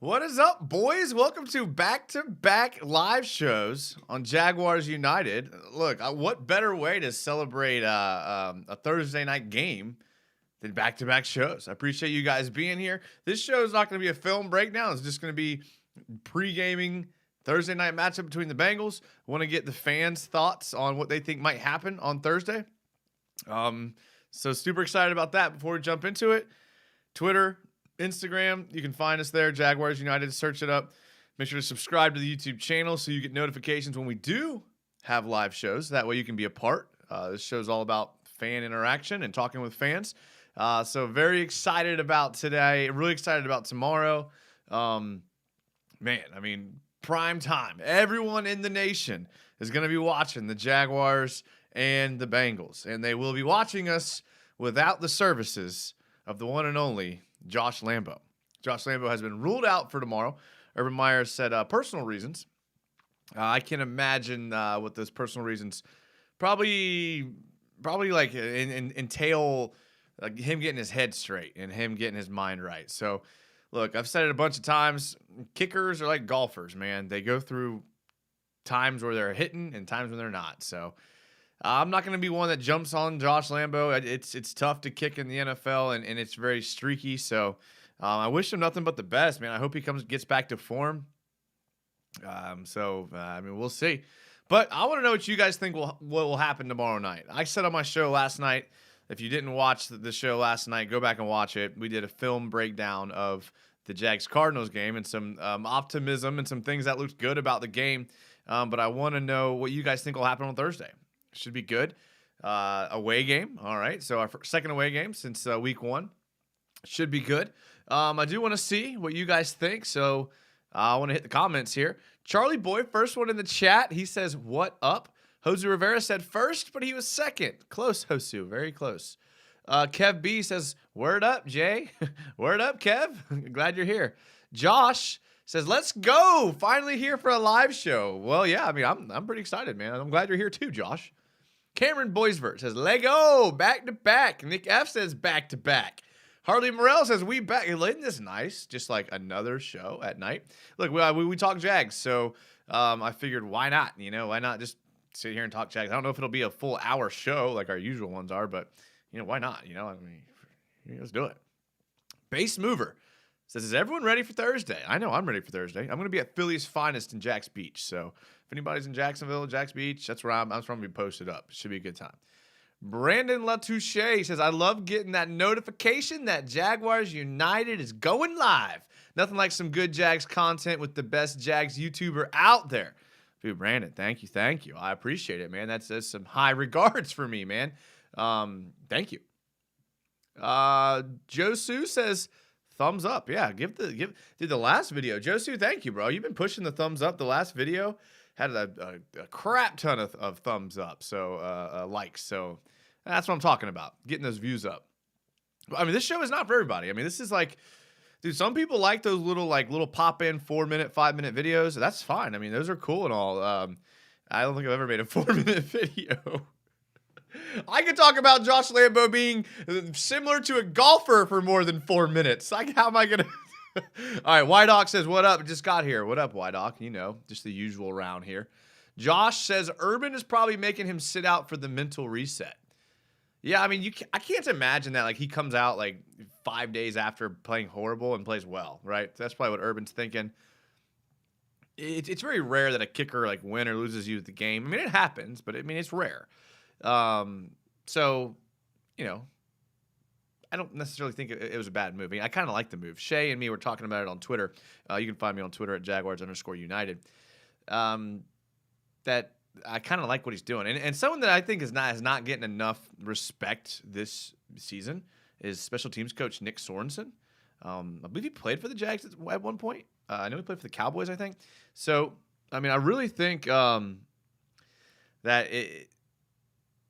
What is up, boys? Welcome to back-to-back live shows on Jaguars United. Look, what better way to celebrate a Thursday night game than back-to-back shows? I appreciate you guys being here. This show is not going to be a film breakdown. It's just going to be pre-gaming Thursday night matchup between the Bengals. I want to get the fans' thoughts on what they think might happen on Thursday. So super excited about that. Before we jump into it, Twitter, Instagram, you can find us there, Jaguars United. Search it up. Make sure to subscribe to the YouTube channel so you get notifications when we do have live shows. That way you can be a part. This show's all about fan interaction and talking with fans. So very excited about today. Really excited about tomorrow. Man, I mean, prime time. Everyone in the nation is going to be watching the Jaguars and the Bengals. And they will be watching us without the services of the one and only Josh Lambo. Josh Lambo has been ruled out for tomorrow. Urban Meyer said personal reasons. I can imagine what those personal reasons probably like entail like him getting his head straight and him getting his mind right. So, look, I've said it a bunch of times. Kickers are like golfers, man. They go through times where they're hitting and times when they're not. So, I'm not going to be one that jumps on Josh Lambo. It's tough to kick in the NFL, and it's very streaky. So I wish him nothing but the best, man. I hope he gets back to form. I mean, we'll see. But I want to know what you guys think what will happen tomorrow night. I said on my show last night, if you didn't watch the show last night, go back and watch it. We did a film breakdown of the Jags-Cardinals game and some optimism and some things that looked good about the game. But I want to know what you guys think will happen on Thursday. Should be good. Away game. All right. So our second away game since week one. Should be good. I do want to see what you guys think. So I want to hit the comments here. Charlie Boy, first one in the chat. He says, what up? Jose Rivera said first, but he was second. Close, Josu. Very close. Kev B says, word up, Jay. Word up, Kev. Glad you're here. Josh says, let's go. Finally here for a live show. Well, yeah, I mean, I'm pretty excited, man. I'm glad you're here too, Josh. Cameron Boisvert says, Lego, back-to-back. Nick F says, back-to-back. Harley Morell says, we back. Isn't this nice? Just like another show at night. Look, we talk Jags, so I figured why not? You know, why not just sit here and talk Jags? I don't know if it'll be a full hour show like our usual ones are, but, you know, why not? You know, I mean, let's do it. Base Mover says, is everyone ready for Thursday? I know I'm ready for Thursday. I'm going to be at Philly's Finest in Jax Beach, so if anybody's in Jacksonville, Jax Beach, that's where I'm from. We posted up. Should be a good time. Brandon Latouche says, I love getting that notification that Jaguars United is going live. Nothing like some good Jags content with the best Jags YouTuber out there. Dude, Brandon, thank you. I appreciate it, man. That's some high regards for me, man. Thank you. Josu says, thumbs up. Yeah, give the last video. Josu, thank you, bro. You've been pushing the thumbs up. The last video had a crap ton of thumbs up, so likes. So that's what I'm talking about, getting those views up. I mean, this show is not for everybody. I mean, this is like, dude, some people like those little pop-in 4-minute, 5-minute videos. That's fine. I mean, those are cool and all. I don't think I've ever made a 4-minute video. I could talk about Josh Lambo being similar to a golfer for more than 4 minutes. How am I going to... All right, Wydock says, what up? Just got here. What up, Wydock? You know, just the usual round here. Josh says, Urban is probably making him sit out for the mental reset. Yeah, I mean, I can't imagine that. Like, he comes out, like, 5 days after playing horrible and plays well, right? That's probably what Urban's thinking. It's very rare that a kicker, like, win or loses you the game. I mean, it happens, but, I mean, it's rare. So, you know, I don't necessarily think it was a bad move. I mean, I kind of like the move. Shay and me were talking about it on Twitter. You can find me on Twitter at Jaguars_United. That I kind of like what he's doing. And someone that I think is not getting enough respect this season is special teams coach Nick Sorensen. I believe he played for the Jags at one point. I know he played for the Cowboys, I think. So, I mean, I really think that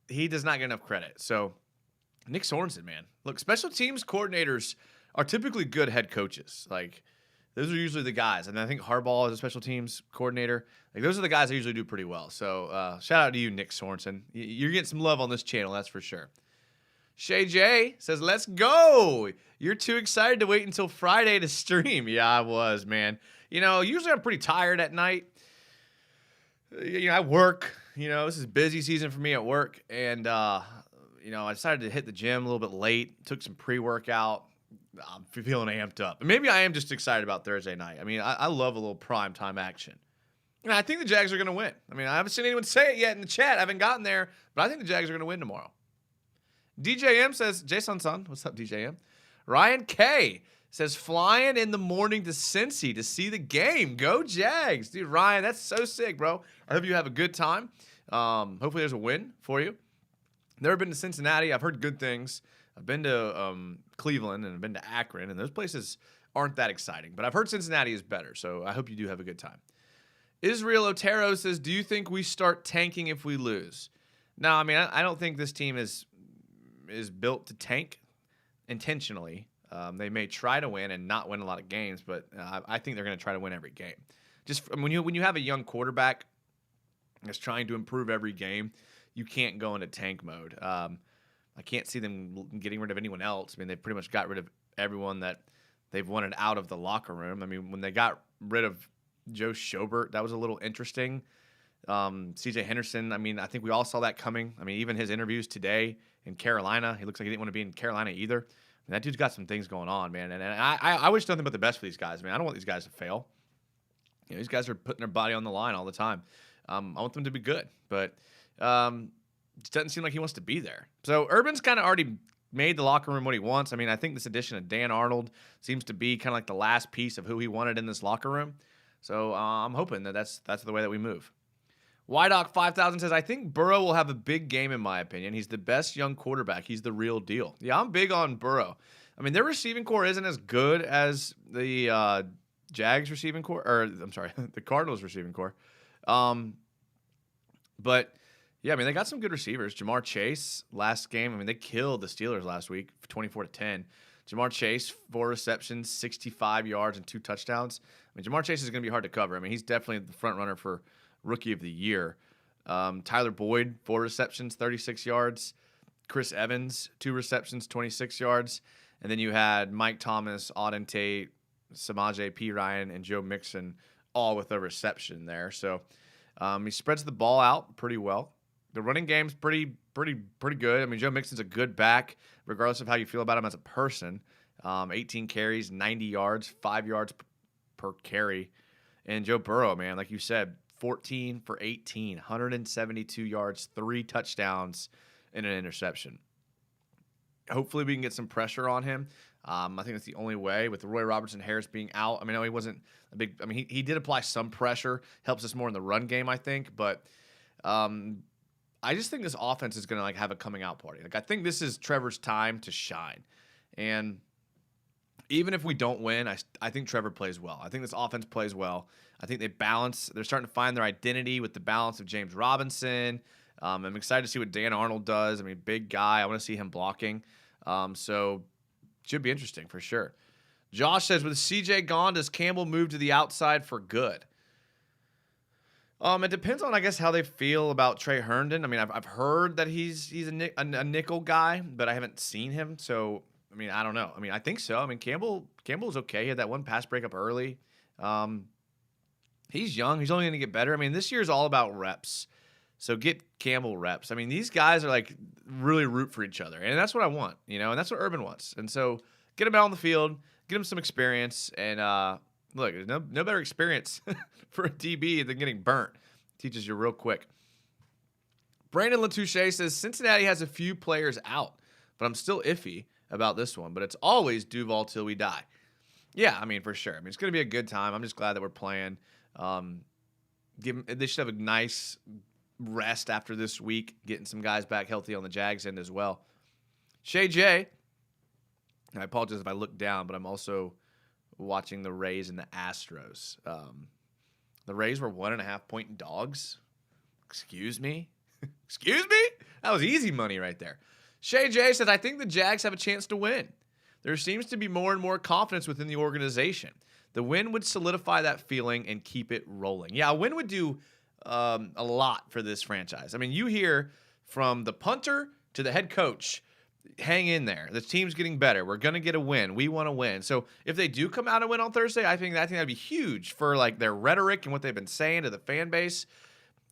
he does not get enough credit. So, Nick Sorensen, man. Look, special teams coordinators are typically good head coaches. Like, those are usually the guys. And I think Harbaugh is a special teams coordinator. Like, those are the guys that usually do pretty well. So, shout out to you, Nick Sorensen. You're getting some love on this channel, that's for sure. Shay J says, let's go. You're too excited to wait until Friday to stream. Yeah, I was, man. Usually I'm pretty tired at night. I work. This is busy season for me at work. And, I decided to hit the gym a little bit late. Took some pre-workout. I'm feeling amped up. Maybe I am just excited about Thursday night. I love a little primetime action. And I think the Jags are going to win. I haven't seen anyone say it yet in the chat. I haven't gotten there. But I think the Jags are going to win tomorrow. DJM says, Jason Son, what's up, DJM? Ryan K says, flying in the morning to Cincy to see the game. Go Jags. Dude, Ryan, that's so sick, bro. I hope you have a good time. Hopefully there's a win for you. Never been to Cincinnati. I've heard good things. I've been to Cleveland and I've been to Akron, and those places aren't that exciting. But I've heard Cincinnati is better, so I hope you do have a good time. Israel Otero says, do you think we start tanking if we lose? No, I don't think this team is built to tank intentionally. They may try to win and not win a lot of games, but I think they're going to try to win every game. Just when you have a young quarterback that's trying to improve every game, you can't go into tank mode. I can't see them getting rid of anyone else. They pretty much got rid of everyone that they've wanted out of the locker room. When they got rid of Joe Schobert, that was a little interesting. CJ Henderson, I think we all saw that coming. Even his interviews today in Carolina, he looks like he didn't want to be in Carolina either. That dude's got some things going on, man. And I wish nothing but the best for these guys, man. I don't want these guys to fail. These guys are putting their body on the line all the time. I want them to be good, but it doesn't seem like he wants to be there. So Urban's kind of already made the locker room what he wants. I think this addition of Dan Arnold seems to be kind of like the last piece of who he wanted in this locker room. So I'm hoping that's the way that we move. YDoc 5000 says, I think Burrow will have a big game in my opinion. He's the best young quarterback. He's the real deal. Yeah, I'm big on Burrow. Their receiving core isn't as good as the Jags receiving core, or I'm sorry, the Cardinals receiving core. But yeah, they got some good receivers. Jamar Chase last game, they killed the Steelers last week, 24-10. Jamar Chase, 4 receptions, 65 yards, and 2 touchdowns. Jamar Chase is going to be hard to cover. He's definitely the front runner for Rookie of the Year. Tyler Boyd, 4 receptions, 36 yards. Chris Evans, 2 receptions, 26 yards. And then you had Mike Thomas, Auden Tate, Samaje Perine, and Joe Mixon all with a reception there. So he spreads the ball out pretty well. The running game's pretty good. Joe Mixon's a good back, regardless of how you feel about him as a person. 18 carries, 90 yards, 5 yards per carry. And Joe Burrow, man, like you said, 14 for 18, 172 yards, 3 touchdowns, and an interception. Hopefully we can get some pressure on him. I think that's the only way with Roy Robertson Harris being out. I know he wasn't a big – he did apply some pressure. Helps us more in the run game, I think. But I just think this offense is going to have a coming out party. I think this is Trevor's time to shine. And even if we don't win, I think Trevor plays well. I think this offense plays well. I think they balance. They're starting to find their identity with the balance of James Robinson. I'm excited to see what Dan Arnold does. Big guy. I want to see him blocking. So should be interesting for sure. Josh says, with CJ gone, does Campbell move to the outside for good? It depends on, I guess, how they feel about Trey Herndon. I've heard that he's a nickel guy, but I haven't seen him. So, I don't know. I think so. Campbell's okay. He had that one pass breakup early. He's young. He's only going to get better. This year is all about reps. So get Campbell reps. These guys are really root for each other. And that's what I want, and that's what Urban wants. And so get him out on the field, get him some experience. And look, there's no better experience for a DB than getting burnt. Teaches you real quick. Brandon Latouche says, Cincinnati has a few players out, but I'm still iffy about this one. But it's always Duval till we die. Yeah, for sure. It's going to be a good time. I'm just glad that we're playing. They should have a nice rest after this week, getting some guys back healthy on the Jags end as well. Shay J, I apologize if I look down, but I'm also watching the Rays and the Astros. The Rays were 1.5-point dogs. Excuse me? Excuse me? That was easy money right there. Shay J says, I think the Jags have a chance to win. There seems to be more and more confidence within the organization. The win would solidify that feeling and keep it rolling. Yeah, a win would do a lot for this franchise. You hear from the punter to the head coach, hang in there. The team's getting better. We're going to get a win. We want to win. So if they do come out and win on Thursday, I think that'd be huge for like their rhetoric and what they've been saying to the fan base.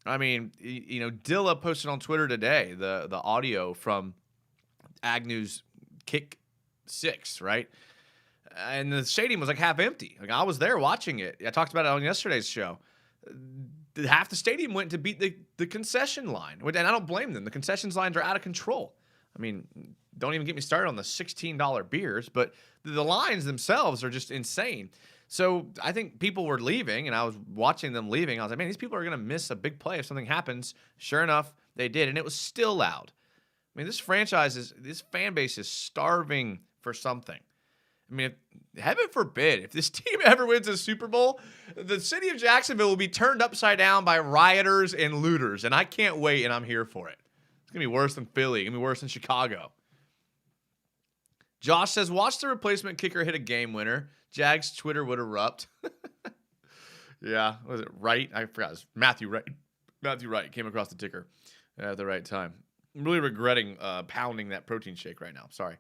I mean, Dilla posted on Twitter today the audio from Agnew's kick 6, right? And the stadium was like half empty. Like I was there watching it. I talked about it on yesterday's show. Half the stadium went to beat the concession line. And I don't blame them. The concessions lines are out of control. I mean, don't even get me started on the $16 beers, but the lines themselves are just insane. So I think people were leaving, and I was watching them leaving. I was like, man, these people are going to miss a big play if something happens. Sure enough, they did, and it was still loud. I mean, this fan base is starving for something. I mean, heaven forbid, if this team ever wins a Super Bowl, the city of Jacksonville will be turned upside down by rioters and looters, and I can't wait, and I'm here for it. It's going to be worse than Philly. It's going to be worse than Chicago. Josh says, watch the replacement kicker hit a game winner. Jags Twitter would erupt. Yeah, was it Wright? I forgot. It was Matthew Wright. Matthew Wright came across the ticker at the right time. I'm really regretting pounding that protein shake right now. Sorry.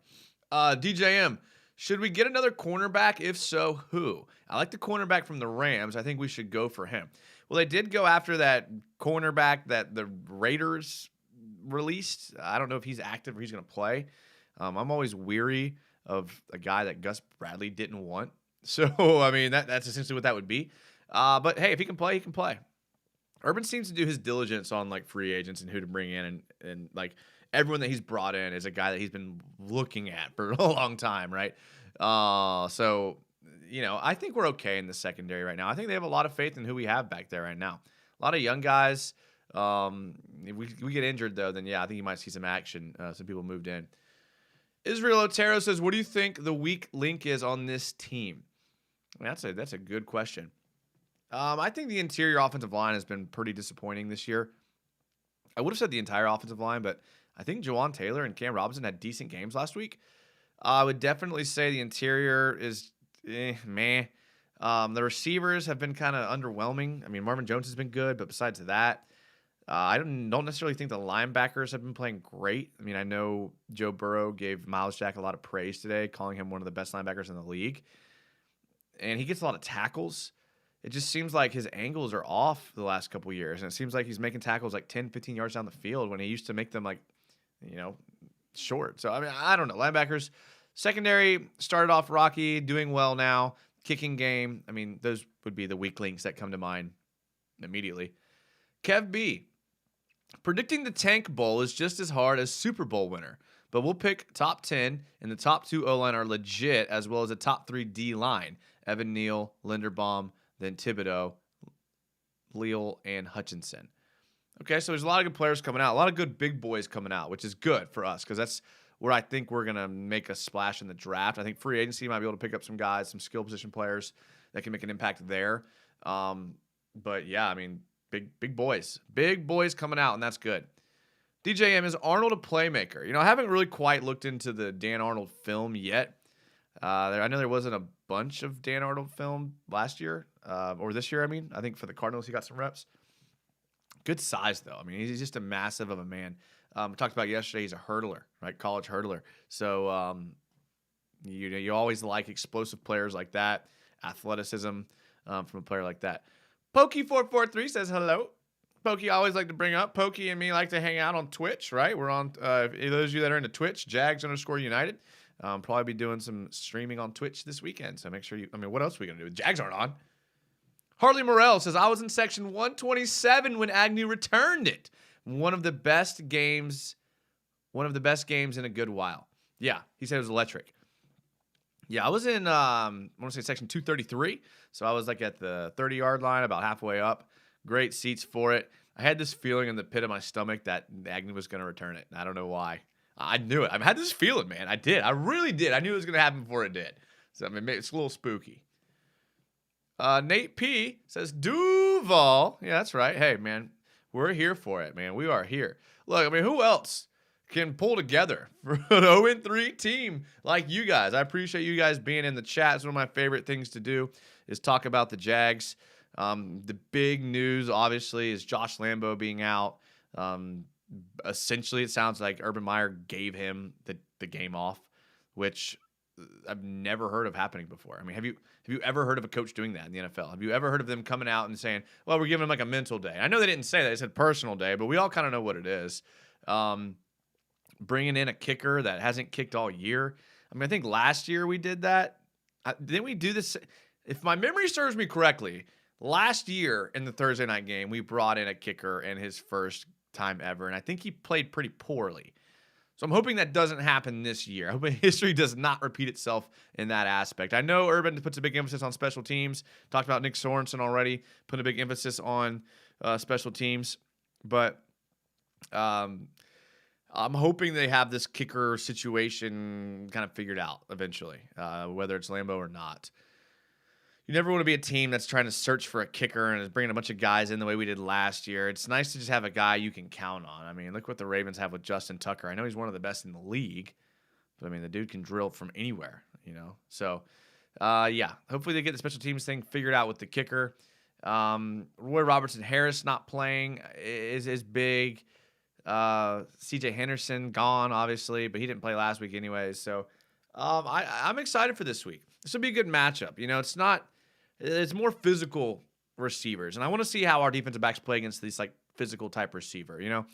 DJM, should we get another cornerback? If so, who? I like the cornerback from the Rams. I think we should go for him. Well, they did go after that cornerback that the Raiders released. I don't know if he's active or he's going to play. I'm always weary of a guy that Gus Bradley didn't want. So, I mean, that's essentially what that would be. But, hey, if he can play, he can play. Urban seems to do his diligence on, like, free agents and who to bring in. And like, everyone that he's brought in is a guy that he's been looking at for a long time, right? So, I think we're okay in the secondary right now. I think they have a lot of faith in who we have back there right now. A lot of young guys. If we get injured, though, then, yeah, I think you might see some action. Some people moved in. Israel Otero says, what do you think the weak link is on this team? I mean, that's a good question. I think the interior offensive line has been pretty disappointing this year. I would have said the entire offensive line, but I think Jawan Taylor and Cam Robinson had decent games last week. I would definitely say the interior is meh. The receivers have been kind of underwhelming. I mean, Marvin Jones has been good, but besides that, I don't necessarily think the linebackers have been playing great. I mean, I know Joe Burrow gave Miles Jack a lot of praise today, calling him one of the best linebackers in the league. And he gets a lot of tackles. It just seems like his angles are off the last couple of years. And it seems like he's making tackles like 10, 15 yards down the field when he used to make them like, short. So, I mean, I don't know. Linebackers, secondary started off rocky, doing well now. Kicking game, I mean, those would be the weak links that come to mind immediately. Kev B. Predicting the Tank Bowl is just as hard as Super Bowl winner, but we'll pick top 10, and the top 2 O-line are legit, as well as a top 3 D-line. Evan Neal, Linderbaum, then Thibodeau, Leal, and Hutchinson. Okay, so there's a lot of good players coming out, a lot of good big boys coming out, which is good for us because that's where I think we're going to make a splash in the draft. I think free agency might be able to pick up some guys, some skill position players that can make an impact there. But, yeah, I mean, Big boys coming out, and that's good. DJM, is Arnold a playmaker? I haven't really quite looked into the Dan Arnold film yet. I know there wasn't a bunch of Dan Arnold film last year, or this year, I mean. I think for the Cardinals, he got some reps. Good size, though. I mean, he's just a massive of a man. We talked about yesterday, he's a hurdler, right? College hurdler. So, you always like explosive players like that, athleticism from a player like that. Pokey443 says hello. Pokey, I always like to bring up. Pokey and me like to hang out on Twitch, right? We're on, those of you that are into Twitch, Jags_United. Probably be doing some streaming on Twitch this weekend. So make sure what else are we going to do? Jags aren't on. Harley Morrell says, I was in section 127 when Agnew returned it. One of the best games in a good while. Yeah, he said it was electric. Yeah, I was in, I want to say section 233. So I was like at the 30-yard line, about halfway up. Great seats for it. I had this feeling in the pit of my stomach that Agnew was going to return it. I don't know why. I knew it. I had this feeling, man. I did. I really did. I knew it was going to happen before it did. So, I mean, it's a little spooky. Nate P says, Duval. Yeah, that's right. Hey, man, we're here for it, man. We are here. Look, I mean, who else can pull together for an 0-3 team like you guys? I appreciate you guys being in the chat. It's one of my favorite things to do is talk about the Jags. The big news, obviously, is Josh Lambo being out. Essentially, it sounds like Urban Meyer gave him the game off, which I've never heard of happening before. I mean, have you ever heard of a coach doing that in the NFL? Have you ever heard of them coming out and saying, "Well, we're giving him like a mental day"? I know they didn't say that; they said personal day, but we all kind of know what it is. Bringing in a kicker that hasn't kicked all year. I mean, I think last year we did that. Didn't we do this? If my memory serves me correctly, last year in the Thursday night game, we brought in a kicker in his first time ever, and I think he played pretty poorly. So I'm hoping that doesn't happen this year. I hope history does not repeat itself in that aspect. I know Urban puts a big emphasis on special teams. Talked about Nick Sorensen already, putting a big emphasis on special teams. But I'm hoping they have this kicker situation kind of figured out eventually, whether it's Lambo or not. You never want to be a team that's trying to search for a kicker and is bringing a bunch of guys in the way we did last year. It's nice to just have a guy you can count on. I mean, look what the Ravens have with Justin Tucker. I know he's one of the best in the league, but I mean, the dude can drill from anywhere, you know? So, yeah, hopefully they get the special teams thing figured out with the kicker. Roy Robertson Harris not playing is big. CJ Henderson gone, obviously, but he didn't play last week anyways. So, I'm excited for this week. This will be a good matchup. You know, it's more physical receivers. And I want to see how our defensive backs play against these like physical type receiver. You know,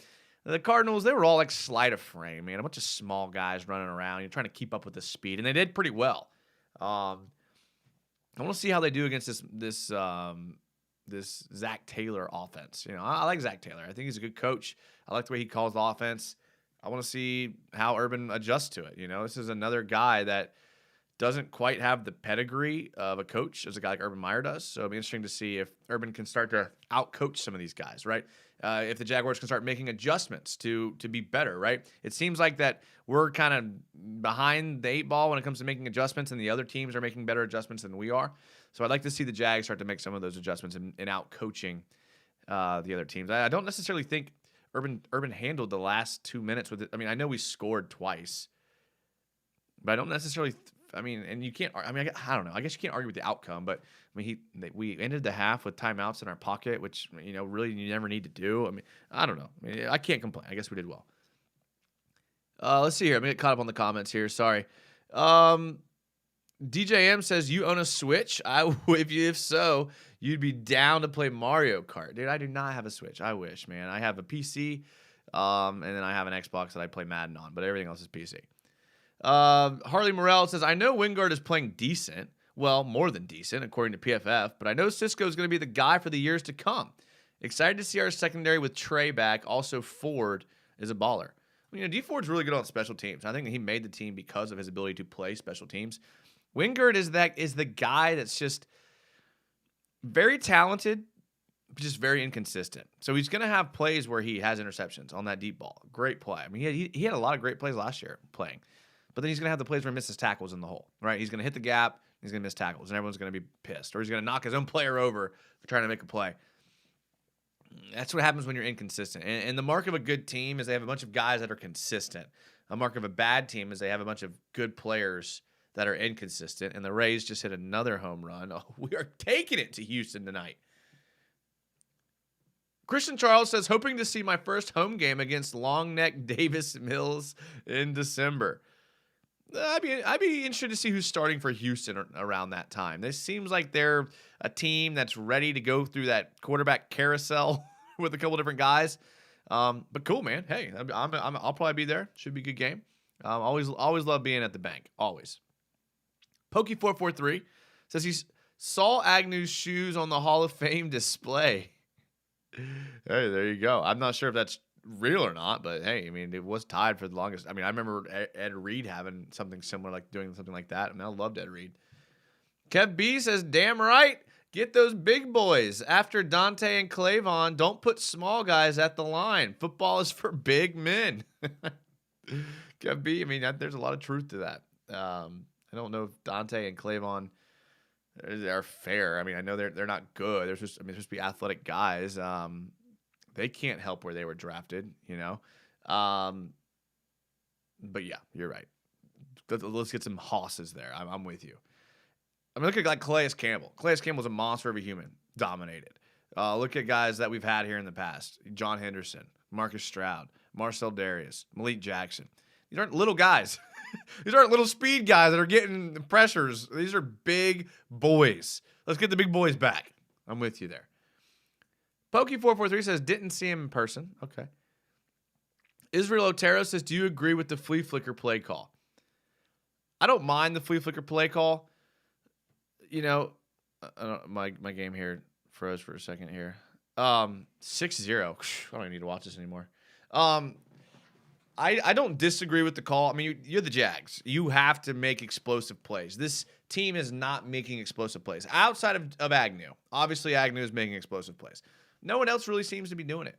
the Cardinals, they were all like sleight of frame, man. A bunch of small guys running around. You're trying to keep up with the speed, and they did pretty well. I want to see how they do against this Zach Taylor offense. You know, I like Zach Taylor. I think he's a good coach. I like the way he calls the offense. I want to see how Urban adjusts to it. You know, this is another guy that doesn't quite have the pedigree of a coach as a guy like Urban Meyer does. So it'll be interesting to see if Urban can start to out-coach some of these guys, right? If the Jaguars can start making adjustments to be better, right? It seems like that we're kind of behind the eight ball when it comes to making adjustments, and the other teams are making better adjustments than we are. So I'd like to see the Jags start to make some of those adjustments and out-coaching the other teams. I don't necessarily think Urban handled the last 2 minutes with it. I mean, I know we scored twice, but I don't necessarily and you can't. I I don't know. I guess you can't argue with the outcome, but I mean, we ended the half with timeouts in our pocket, which really you never need to do. I mean, I don't know. I can't complain. I guess we did well. Let's see here. I'm gonna get caught up on the comments here. Sorry. DJM says you own a Switch. If so, you'd be down to play Mario Kart, dude. I do not have a Switch. I wish, man. I have a PC, and then I have an Xbox that I play Madden on, but everything else is PC. Harley Morel says, I know Wingard is playing decent. Well, more than decent, according to PFF, but I know Cisco is going to be the guy for the years to come. Excited to see our secondary with Trey back. Also, Ford is a baller. D Ford's really good on special teams. I think he made the team because of his ability to play special teams. Wingard is the guy that's just very talented, but just very inconsistent. So he's going to have plays where he has interceptions on that deep ball. Great play. I mean, he had a lot of great plays last year playing. But then he's going to have the plays where he misses tackles in the hole, right? He's going to hit the gap, he's going to miss tackles, and everyone's going to be pissed. Or he's going to knock his own player over for trying to make a play. That's what happens when you're inconsistent. And the mark of a good team is they have a bunch of guys that are consistent. A mark of a bad team is they have a bunch of good players that are inconsistent. And the Rays just hit another home run. Oh, we are taking it to Houston tonight. Christian Charles says, hoping to see my first home game against Long Neck Davis Mills in December. I'd be interested to see who's starting for Houston around that time. This seems like they're a team that's ready to go through that quarterback carousel with a couple different guys. But cool, man. Hey, I'll probably be there. Should be a good game. Always love being at the bank. Always. Pokey443 says he saw Agnew's shoes on the Hall of Fame display. Hey, there you go. I'm not sure if that's real or not, but hey, I mean, it was tied for the longest. I mean, I remember Ed Reed having something similar, like doing something like that. I mean, I loved Ed Reed. Kev B says, damn right. Get those big boys. After Dante and Clavon, don't put small guys at the line. Football is for big men. Kev B, I mean, there's a lot of truth to that. I don't know if Dante and Clavon are fair. I mean, I know they're not good. They're supposed to be athletic guys. They can't help where they were drafted, But yeah, you're right. Let's get some hosses there. I'm with you. I mean, look at like Calais Campbell. Calais Campbell's a monster of a human. Dominated. Look at guys that we've had here in the past. John Henderson, Marcus Stroud, Marcel Darius, Malik Jackson. These aren't little guys. These aren't little speed guys that are getting the pressures. These are big boys. Let's get the big boys back. I'm with you there. Pokey443 says, didn't see him in person. Okay. Israel Otero says, do you agree with the flea flicker play call? I don't mind the flea flicker play call. You know, my game here froze for a second here. 6-0. I don't need to watch this anymore. I don't disagree with the call. I mean, you're the Jags. You have to make explosive plays. This team is not making explosive plays. Outside of Agnew. Obviously, Agnew is making explosive plays. No one else really seems to be doing it.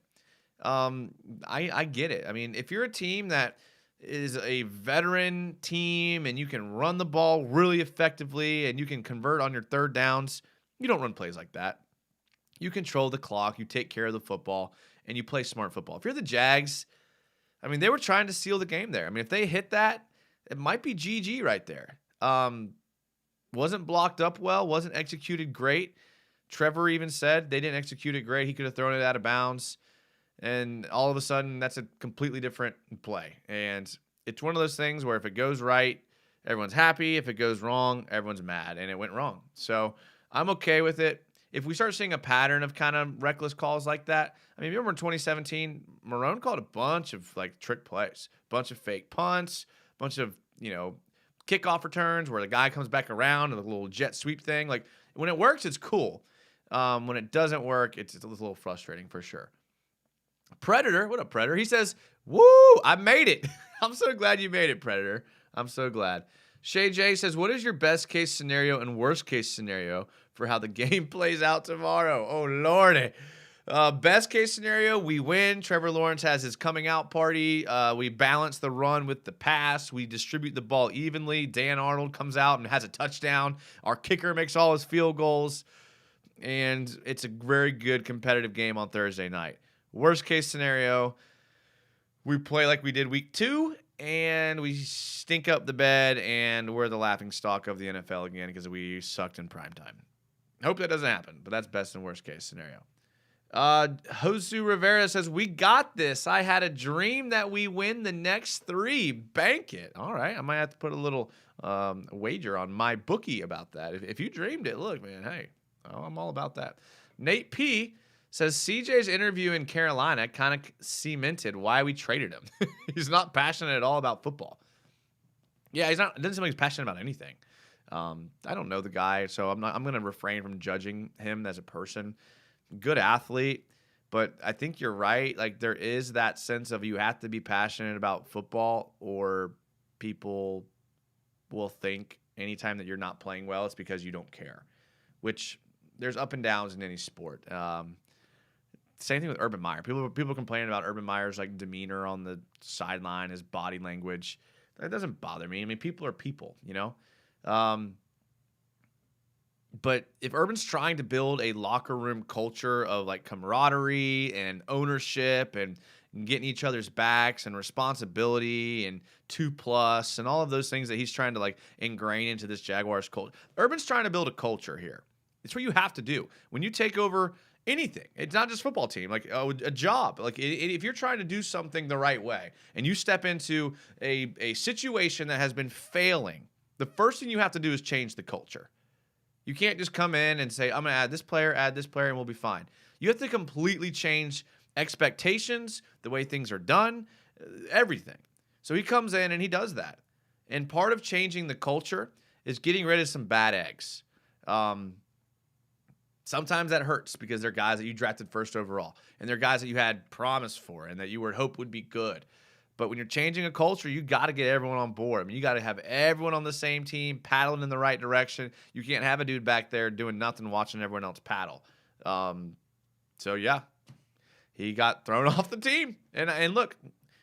I get it. I mean, if you're a team that is a veteran team and you can run the ball really effectively and you can convert on your third downs, you don't run plays like that. You control the clock, you take care of the football, and you play smart football. If you're the Jags, I mean, they were trying to seal the game there. I mean, if they hit that, it might be GG right there. Wasn't blocked up well, wasn't executed great. Trevor even said they didn't execute it great. He could have thrown it out of bounds. And all of a sudden, that's a completely different play. And it's one of those things where if it goes right, everyone's happy. If it goes wrong, everyone's mad. And it went wrong. So I'm okay with it. If we start seeing a pattern of kind of reckless calls like that, I mean, remember in 2017, Marrone called a bunch of like trick plays, bunch of fake punts, bunch of, kickoff returns where the guy comes back around and a little jet sweep thing. Like when it works, it's cool. When it doesn't work, it's a little frustrating for sure. Predator, what up, Predator? He says, woo, I made it. I'm so glad you made it, Predator. I'm so glad. Shay J says, what is your best case scenario and worst case scenario for how the game plays out tomorrow? Oh, Lordy. Best case scenario, we win. Trevor Lawrence has his coming out party. We balance the run with the pass. We distribute the ball evenly. Dan Arnold comes out and has a touchdown. Our kicker makes all his field goals. And it's a very good competitive game on Thursday night. Worst case scenario, we play like we did week 2, and we stink up the bed, and we're the laughingstock of the NFL again because we sucked in primetime. Hope that doesn't happen, but that's best and worst case scenario. Josu Rivera says, we got this. I had a dream that we win the next 3. Bank it. All right. I might have to put a little wager on my bookie about that. If you dreamed it, look, man, hey, I'm all about that. Nate P says CJ's interview in Carolina kind of cemented why we traded him. He's not passionate at all about football. Yeah, he's not. It doesn't seem like he's passionate about anything. I don't know the guy, so I'm going to refrain from judging him as a person. Good athlete, but I think you're right. Like there is that sense of you have to be passionate about football, or people will think anytime that you're not playing well, it's because you don't care. Which there's up and downs in any sport. Same thing with Urban Meyer. People complaining about Urban Meyer's like demeanor on the sideline, his body language. That doesn't bother me. I mean, people are people, But if Urban's trying to build a locker room culture of like camaraderie and ownership and getting each other's backs and responsibility and 2+ and all of those things that he's trying to like ingrain into this Jaguars culture, Urban's trying to build a culture here. It's what you have to do when you take over anything. It's not just football team, like a job. Like if you're trying to do something the right way and you step into a situation that has been failing, the first thing you have to do is change the culture. You can't just come in and say, I'm going to add this player, and we'll be fine. You have to completely change expectations, the way things are done, everything. So he comes in and he does that. And part of changing the culture is getting rid of some bad eggs. Sometimes that hurts because they're guys that you drafted first overall, and they're guys that you had promise for and that you would hope would be good. But when you're changing a culture, you got to get everyone on board. I mean, you got to have everyone on the same team, paddling in the right direction. You can't have a dude back there doing nothing, watching everyone else paddle. So, yeah, he got thrown off the team. And look,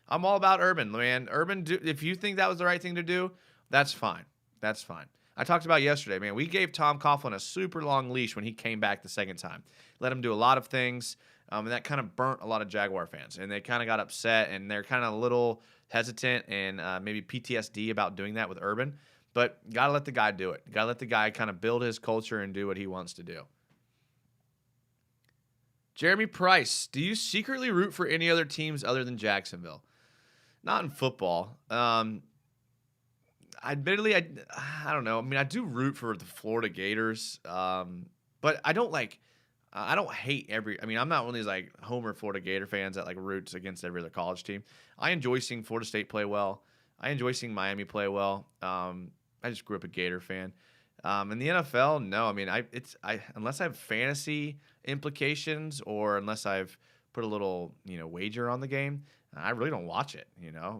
I'm all about Urban, man. Urban, if you think that was the right thing to do, that's fine. That's fine. I talked about yesterday, man. We gave Tom Coughlin a super long leash when he came back the second time. Let him do a lot of things. And that kind of burnt a lot of Jaguar fans. And they kind of got upset, and they're kind of a little hesitant and maybe PTSD about doing that with Urban. But got to let the guy do it. Got to let the guy kind of build his culture and do what he wants to do. Jeremy Price, do you secretly root for any other teams other than Jacksonville? Not in football. Admittedly, I don't know. I mean, I do root for the Florida Gators, but I don't like. I don't hate every. I mean, I'm not one of these like homer Florida Gator fans that like roots against every other college team. I enjoy seeing Florida State play well. I enjoy seeing Miami play well. I just grew up a Gator fan. In the NFL, no. I mean, unless I have fantasy implications or unless I've put a little wager on the game, I really don't watch it.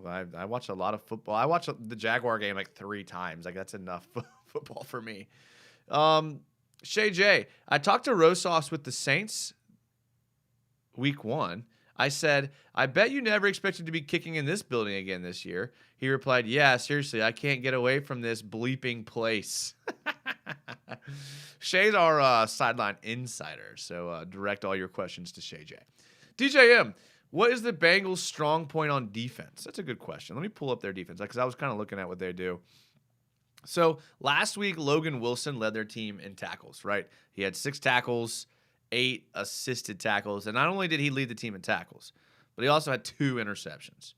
I watch a lot of football. I watch the Jaguar game like 3 times. Like that's enough football for me. Shay J, I talked to Rosas with the Saints week 1. I said, I bet you never expected to be kicking in this building again this year. He replied, yeah, seriously, I can't get away from this bleeping place. Shay's our sideline insider, so direct all your questions to Shay J. DJM, what is the Bengals' strong point on defense? That's a good question. Let me pull up their defense because I was kind of looking at what they do. So last week, Logan Wilson led their team in tackles, right? He had 6 tackles, 8 assisted tackles, and not only did he lead the team in tackles, but he also had 2 interceptions.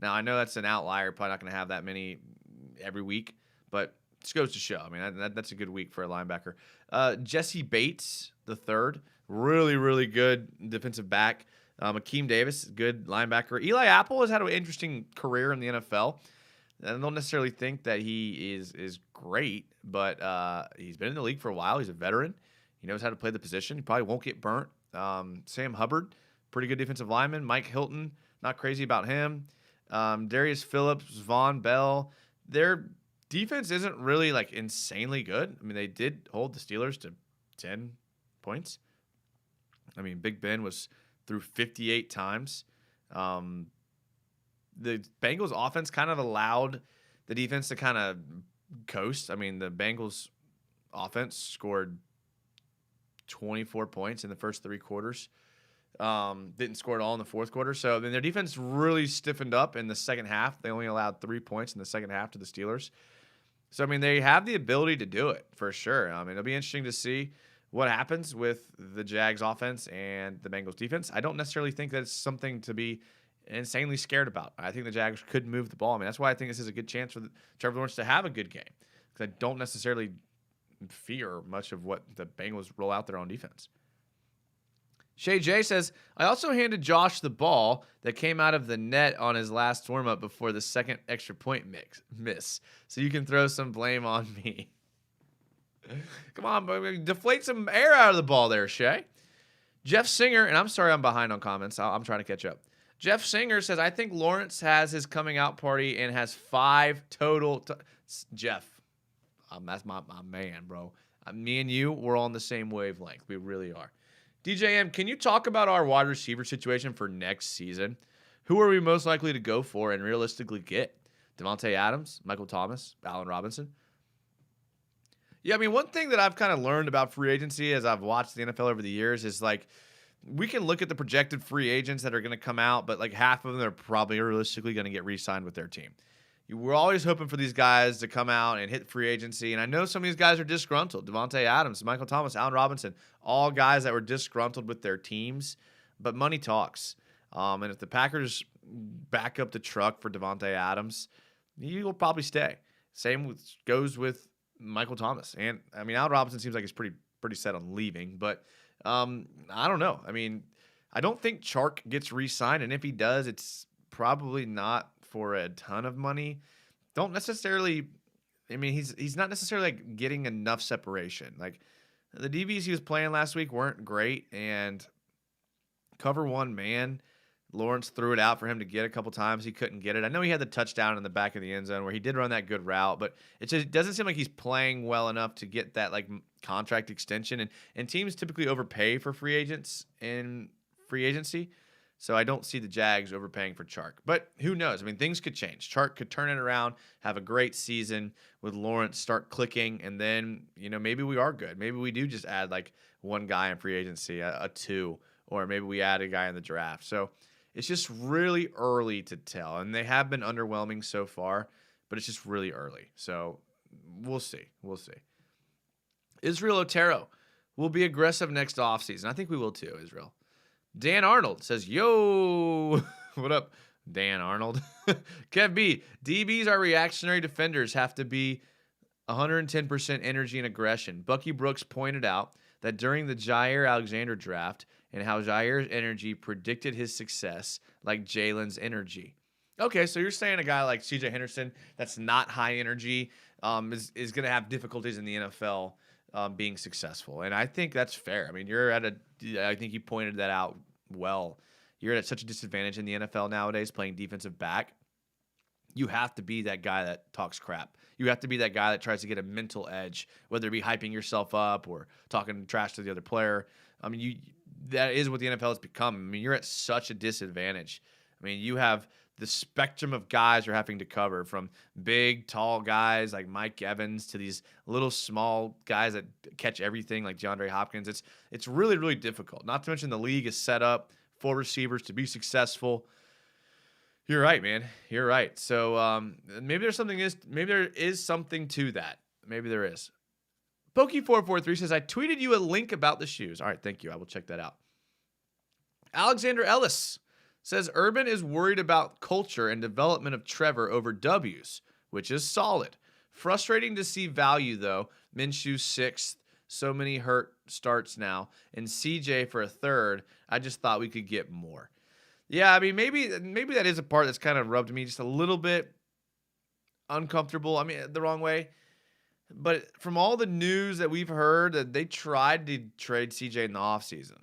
Now, I know that's an outlier, probably not going to have that many every week, but it goes to show. I mean, that's a good week for a linebacker. Jesse Bates, the third, really, really good defensive back. Akeem Davis, good linebacker. Eli Apple has had an interesting career in the NFL. I don't necessarily think that he is great, but he's been in the league for a while. He's a veteran. He knows how to play the position. He probably won't get burnt. Sam Hubbard, pretty good defensive lineman. Mike Hilton, not crazy about him. Darius Phillips, Von Bell. Their defense isn't really like insanely good. I mean, they did hold the Steelers to 10 points. I mean, Big Ben was through 58 times. The Bengals offense kind of allowed the defense to kind of coast. I mean, the Bengals offense scored 24 points in the first 3 quarters. Didn't score at all in the fourth quarter. So then their defense really stiffened up in the second half. They only allowed 3 points in the second half to the Steelers. So, I mean, they have the ability to do it for sure. I mean, it'll be interesting to see what happens with the Jags offense and the Bengals defense. I don't necessarily think that it's something to be insanely scared about. I think the Jags could move the ball. I mean, that's why I think this is a good chance for Trevor Lawrence to have a good game, because I don't necessarily fear much of what the Bengals roll out there on defense. Shay J says, I also handed Josh the ball that came out of the net on his last warm-up before the second extra point miss. So you can throw some blame on me. Come on, baby. Deflate some air out of the ball there, Shay. Jeff Singer, and I'm sorry I'm behind on comments. I'm trying to catch up. Jeff Singer says, I think Lawrence has his coming out party and has 5 total. Jeff, that's my man, bro. Me and you, we're on the same wavelength. We really are. DJM, can you talk about our wide receiver situation for next season? Who are we most likely to go for and realistically get? Devontae Adams, Michael Thomas, Allen Robinson? Yeah, I mean, one thing that I've kind of learned about free agency as I've watched the NFL over the years is like, we can look at the projected free agents that are going to come out, but like half of them are probably realistically going to get re-signed with their team. We're always hoping for these guys to come out and hit free agency, and I know some of these guys are disgruntled. Devontae Adams, Michael Thomas, Allen Robinson, all guys that were disgruntled with their teams, but money talks. And if the Packers back up the truck for Devontae Adams, he will probably stay. Same goes with Michael Thomas. And, I mean, Allen Robinson seems like he's pretty set on leaving, but I don't know. I mean, I don't think Chark gets re-signed, and if he does, it's probably not for a ton of money. Don't necessarily. I mean, he's not necessarily like getting enough separation. Like the DBs he was playing last week weren't great, and cover one man, Lawrence threw it out for him to get a couple times. He couldn't get it. I know he had the touchdown in the back of the end zone where he did run that good route, but it just doesn't seem like he's playing well enough to get that like contract extension. And teams typically overpay for free agents in free agency. So I don't see the Jags overpaying for Chark. But who knows? I mean, things could change. Chark could turn it around, have a great season with Lawrence, start clicking, and then, maybe we are good. Maybe we do just add like one guy in free agency, a 2, or maybe we add a guy in the draft. So it's just really early to tell. And they have been underwhelming so far, but it's just really early. So we'll see. We'll see. Israel Otero will be aggressive next offseason. I think we will too, Israel. Dan Arnold says, yo, what up, Dan Arnold? Kev B, DBs are reactionary defenders, have to be 110% energy and aggression. Bucky Brooks pointed out that during the Jair Alexander draft and how Jair's energy predicted his success, like Jalen's energy. Okay, so you're saying a guy like CJ Henderson that's not high energy is going to have difficulties in the NFL being successful. And I think that's fair. I mean, I think you pointed that out well. You're at such a disadvantage in the NFL nowadays playing defensive back. You have to be that guy that talks crap. You have to be that guy that tries to get a mental edge, whether it be hyping yourself up or talking trash to the other player. I mean, that is what the NFL has become. I mean, you're at such a disadvantage. I mean, you have the spectrum of guys you're having to cover, from big, tall guys like Mike Evans to these little, small guys that catch everything like DeAndre Hopkins. It's really, really difficult. Not to mention the league is set up for receivers to be successful. You're right, man. You're right. So maybe there is something to that. Maybe there is. Pokey443 says, I tweeted you a link about the shoes. All right, thank you. I will check that out. Alexander Ellis says, Urban is worried about culture and development of Trevor over W's, which is solid. Frustrating to see value, though. Minshew 6th. So many hurt starts now. And CJ for a 3rd. I just thought we could get more. Yeah, I mean, maybe that is a part that's kind of rubbed me just a little bit uncomfortable. I mean, the wrong way. But from all the news that we've heard, that they tried to trade CJ in the offseason.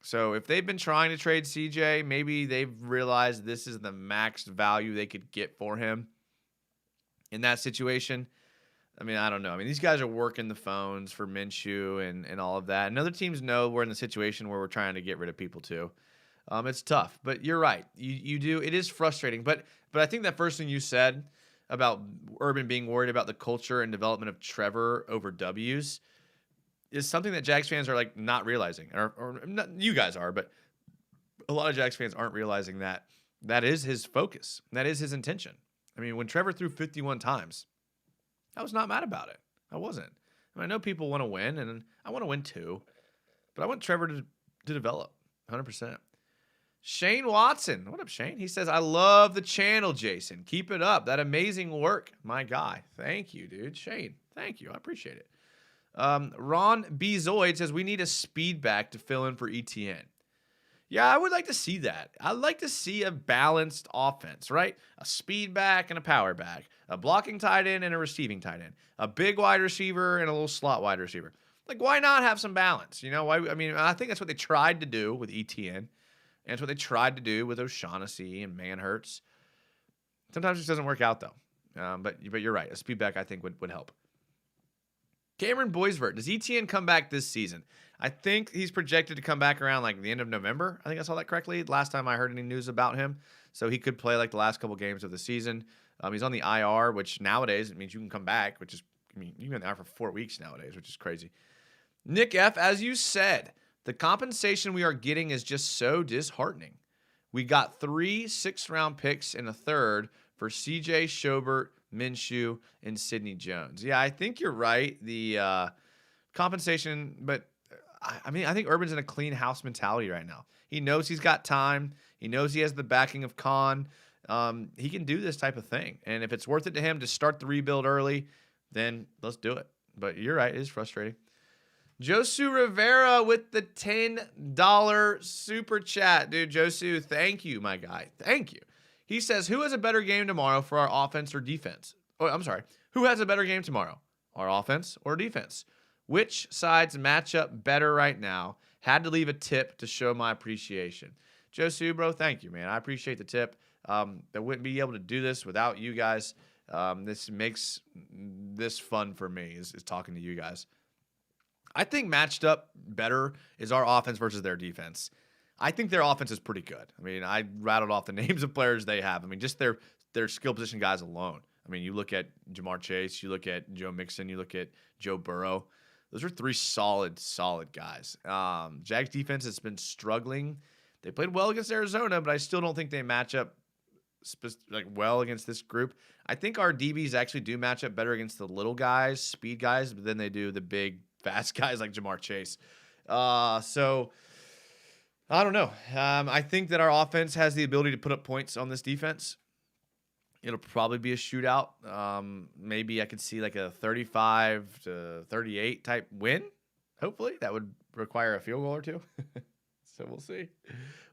So if they've been trying to trade CJ, maybe they've realized this is the max value they could get for him in that situation. I mean, I don't know. I mean, these guys are working the phones for Minshew and all of that. And other teams know we're in the situation where we're trying to get rid of people too. It's tough, but you're right. You do. It is frustrating, but I think that first thing you said about Urban being worried about the culture and development of Trevor over W's is something that Jags fans are like not realizing, or not, you guys are, but a lot of Jags fans aren't realizing that is his focus. That is his intention. I mean, when Trevor threw 51 times, I was not mad about it. I wasn't. I mean, I know people want to win, and I want to win too, but I want Trevor to develop 100%. Shane Watson. What up, Shane? He says, I love the channel, Jason. Keep it up. That amazing work. My guy. Thank you, dude. Shane, thank you. I appreciate it. Ron B. Zoid says, we need a speed back to fill in for ETN. Yeah, I would like to see that. I'd like to see a balanced offense, right? A speed back and a power back. A blocking tight end and a receiving tight end. A big wide receiver and a little slot wide receiver. Like, why not have some balance? You know, why? I mean, I think that's what they tried to do with ETN. And it's what they tried to do with O'Shaughnessy and Manhurts. Sometimes it just doesn't work out, though. But you're right. A speed back, I think, would help. Cameron Boisvert. Does ETN come back this season? I think he's projected to come back around like the end of November. I think I saw that correctly last time I heard any news about him. So he could play like the last couple games of the season. He's on the IR, which nowadays it means you can come back, which is, I mean, you can be on the IR for 4 weeks nowadays, which is crazy. Nick F., as you said, the compensation we are getting is just so disheartening. We got 3 6th-round picks and a 3rd for CJ, Schobert, Minshew, and Sidney Jones. Yeah, I think you're right. The compensation, but I mean, I think Urban's in a clean house mentality right now. He knows he's got time. He knows he has the backing of Khan. He can do this type of thing. And if it's worth it to him to start the rebuild early, then let's do it. But you're right. It is frustrating. Josu Rivera with the $10 super chat. Dude, Josu, thank you, my guy. Thank you. He says, who has a better game tomorrow for our offense or defense? Oh, I'm sorry. Who has a better game tomorrow? Our offense or defense? Which sides match up better right now? Had to leave a tip to show my appreciation. Josu, bro, thank you, man. I appreciate the tip. I wouldn't be able to do this without you guys. This makes this fun for me, is talking to you guys. I think matched up better is our offense versus their defense. I think their offense is pretty good. I mean, I rattled off the names of players they have. I mean, just their skill position guys alone. I mean, you look at Jamar Chase, you look at Joe Mixon, you look at Joe Burrow. Those are 3 solid guys. Jags defense has been struggling. They played well against Arizona, but I still don't think they match up well against this group. I think our DBs actually do match up better against the little guys, speed guys, than they do the big, fast guys like Jamar Chase. So I don't know. I think that our offense has the ability to put up points on this defense. It'll probably be a shootout. Maybe I could see like a 35-38 type win. Hopefully, that would require a field goal or two. So we'll see.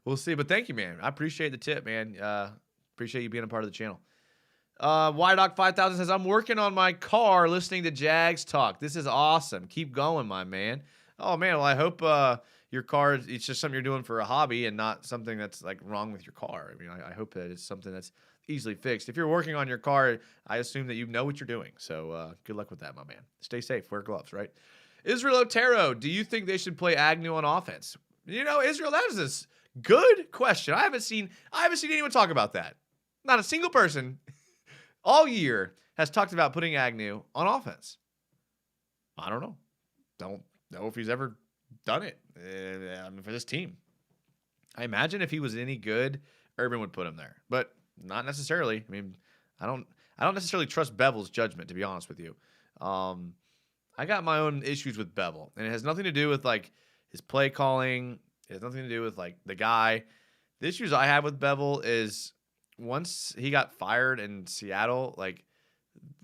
We'll see. But thank you, man. I appreciate the tip, man. Appreciate you being a part of the channel. YDoc 5000 says, I'm working on my car listening to Jags talk. This is awesome. Keep going, my man. Oh, man. Well, I hope your car, it's just something you're doing for a hobby and not something that's like wrong with your car. I mean, I hope that it's something that's easily fixed. If you're working on your car, I assume that you know what you're doing. So good luck with that, my man. Stay safe. Wear gloves, right? Israel Otero, do you think they should play Agnew on offense? You know, Israel, that is this good question. I haven't seen anyone talk about that. Not a single person all year has talked about putting Agnew on offense. I don't know. Don't know if he's ever done it for this team. I imagine if he was any good, Urban would put him there, but not necessarily. I mean, I don't necessarily trust Bevel's judgment, to be honest with you. I got my own issues with Bevel, and it has nothing to do with like his play calling. It has nothing to do with like the guy. The issues I have with Bevel is once he got fired in Seattle, like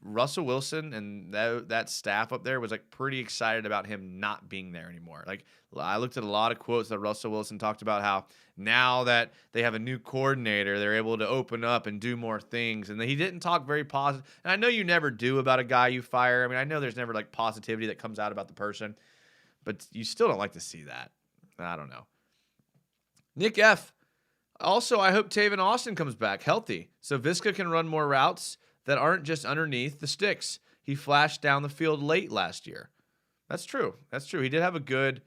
Russell Wilson and that staff up there was like pretty excited about him not being there anymore. Like I looked at a lot of quotes that Russell Wilson talked about how now that they have a new coordinator, they're able to open up and do more things. And he didn't talk very positive. And I know you never do about a guy you fire. I mean, I know there's never like positivity that comes out about the person, but you still don't like to see that. I don't know. Nick F. Also, I hope Taven Austin comes back healthy so Visca can run more routes that aren't just underneath the sticks. He flashed down the field late last year. That's true. That's true. He did have a good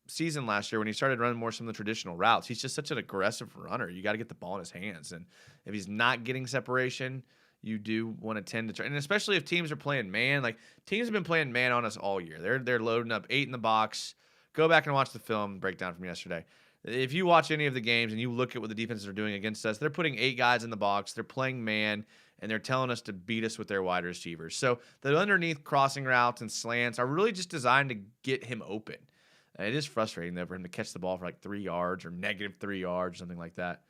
season last year when he started running more some of the traditional routes. He's just such an aggressive runner. You got to get the ball in his hands. And if he's not getting separation, you do want to tend to try. And especially if teams are playing man. Like, teams have been playing man on us all year. They're loading up 8 in the box. Go back and watch the film breakdown from yesterday. If you watch any of the games and you look at what the defenses are doing against us, they're putting 8 guys in the box. They're playing man, and they're telling us to beat us with their wide receivers. So the underneath crossing routes and slants are really just designed to get him open. And it is frustrating, though, for him to catch the ball for like 3 yards or -3 yards, something like that.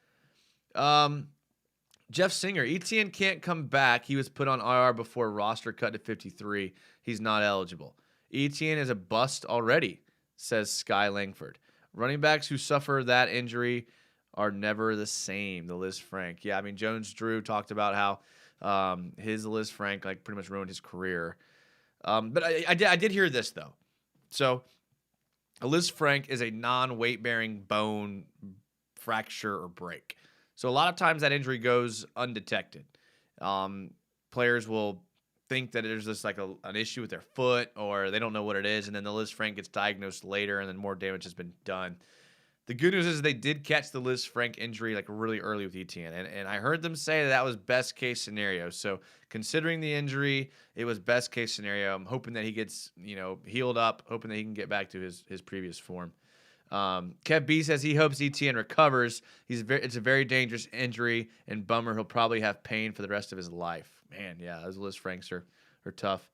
Jeff Singer, ETN can't come back. He was put on IR before roster cut to 53. He's not eligible. ETN is a bust already, says Sky Langford. Running backs who suffer that injury are never the same. The Liz Frank. Yeah, I mean, Jones-Drew talked about how his Liz Frank like pretty much ruined his career. But I did hear this, though. So a Liz Frank is a non-weight-bearing bone fracture or break. So a lot of times that injury goes undetected. Players will think that there's just like an issue with their foot or they don't know what it is, and then the Liz Frank gets diagnosed later and then more damage has been done. The good news is they did catch the Liz Frank injury like really early with ETN, and I heard them say that was best case scenario. So considering the injury, it was best case scenario. I'm hoping that he gets healed up, hoping that he can get back to his previous form. Kev B says he hopes ETN recovers. It's a very dangerous injury, and bummer he'll probably have pain for the rest of his life. Man, yeah, those Liz Franks are tough.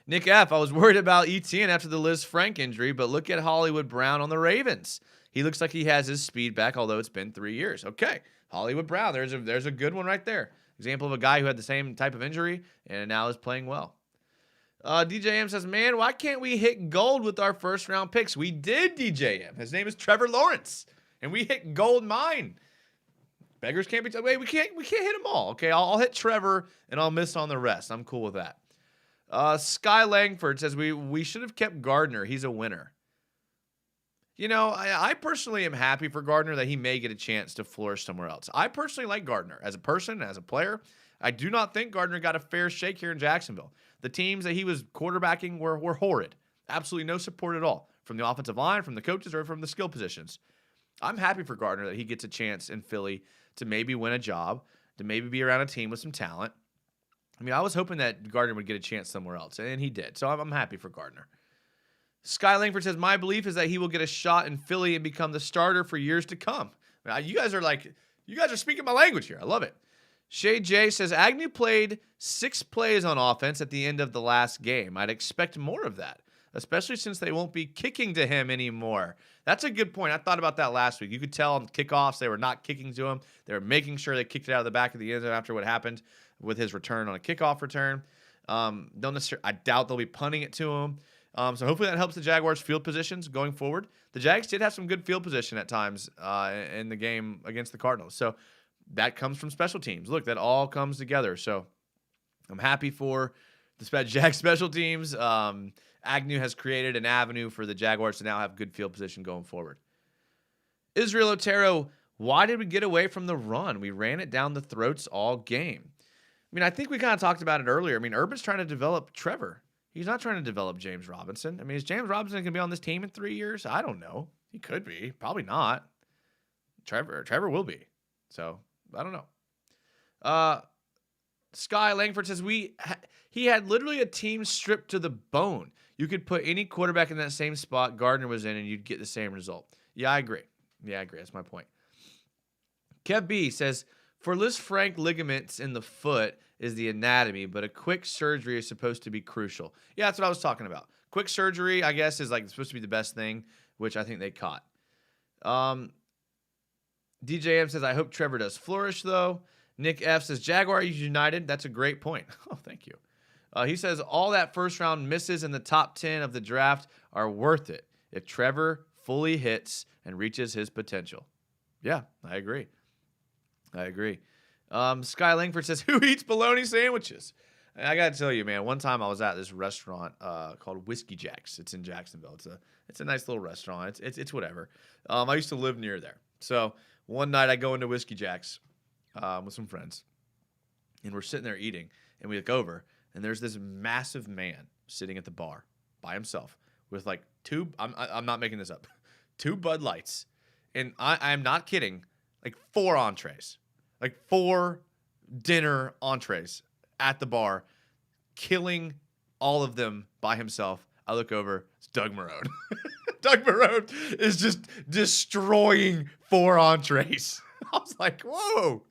Nick F., I was worried about ETN after the Liz Frank injury, but look at Hollywood Brown on the Ravens. He looks like he has his speed back, although it's been 3 years. Okay, Hollywood Brown, there's a good one right there. Example of a guy who had the same type of injury and now is playing well. DJ M says, man, why can't we hit gold with our first-round picks? We did, DJ M. His name is Trevor Lawrence, and we hit gold mine. Beggars can't be. Wait, we can't hit them all. Okay, I'll hit Trevor and I'll miss on the rest. I'm cool with that. Sky Langford says we should have kept Gardner. He's a winner. You know, I personally am happy for Gardner that he may get a chance to flourish somewhere else. I personally like Gardner as a person, as a player. I do not think Gardner got a fair shake here in Jacksonville. The teams that he was quarterbacking were horrid. Absolutely no support at all from the offensive line, from the coaches, or from the skill positions. I'm happy for Gardner that he gets a chance in Philly to maybe win a job, to maybe be around a team with some talent. I mean, I was hoping that Gardner would get a chance somewhere else, and he did. So I'm happy for Gardner. Sky Langford says, my belief is that he will get a shot in Philly and become the starter for years to come. You guys are speaking my language here. I love it. Shay J says, Agnew played 6 plays on offense at the end of the last game. I'd expect more of that. especially since they won't be kicking to him anymore. That's a good point. I thought about that last week. You could tell on kickoffs they were not kicking to him. They were making sure they kicked it out of the back of the end zone after what happened with his return on a kickoff return. Don't necessarily. I doubt they'll be punting it to him. So hopefully that helps the Jaguars' field positions going forward. The Jags did have some good field position at times in the game against the Cardinals. So that comes from special teams. Look, that all comes together. So I'm happy for the Jag special teams. Agnew has created an avenue for the Jaguars to now have good field position going forward. Israel Otero, why did we get away from the run? We ran it down the throats all game. I mean, I think we kind of talked about it earlier. I mean, Urban's trying to develop Trevor. He's not trying to develop James Robinson. I mean, is James Robinson going to be on this team in 3 years? I don't know. He could be. Probably not. Trevor will be. So, I don't know. Sky Langford says, he had literally a team stripped to the bone. You could put any quarterback in that same spot Gardner was in, and you'd get the same result. Yeah, I agree. That's my point. Kev B says, for Liz Frank ligaments in the foot is the anatomy, but a quick surgery is supposed to be crucial. Yeah, that's what I was talking about. Quick surgery, I guess, is like supposed to be the best thing, which I think they caught. DJM says, I hope Trevor does flourish, though. Nick F says, Jaguars United. That's a great point. Oh, thank you. He says, all that first-round misses in the top 10 of the draft are worth it if Trevor fully hits and reaches his potential. Yeah, I agree. Sky Langford says, who eats bologna sandwiches? And I got to tell you, man, one time I was at this restaurant called Whiskey Jack's. It's in Jacksonville. It's a nice little restaurant. It's whatever. I used to live near there. So one night I go into Whiskey Jack's with some friends, and we're sitting there eating, and we look over, and there's this massive man sitting at the bar by himself with like I'm not making this up, 2 Bud Lights, and I'm not kidding, like 4 entrees. Like 4 dinner entrees at the bar, killing all of them by himself. I look over, it's Doug Marone. Doug Marone is just destroying 4 entrees. I was like, whoa.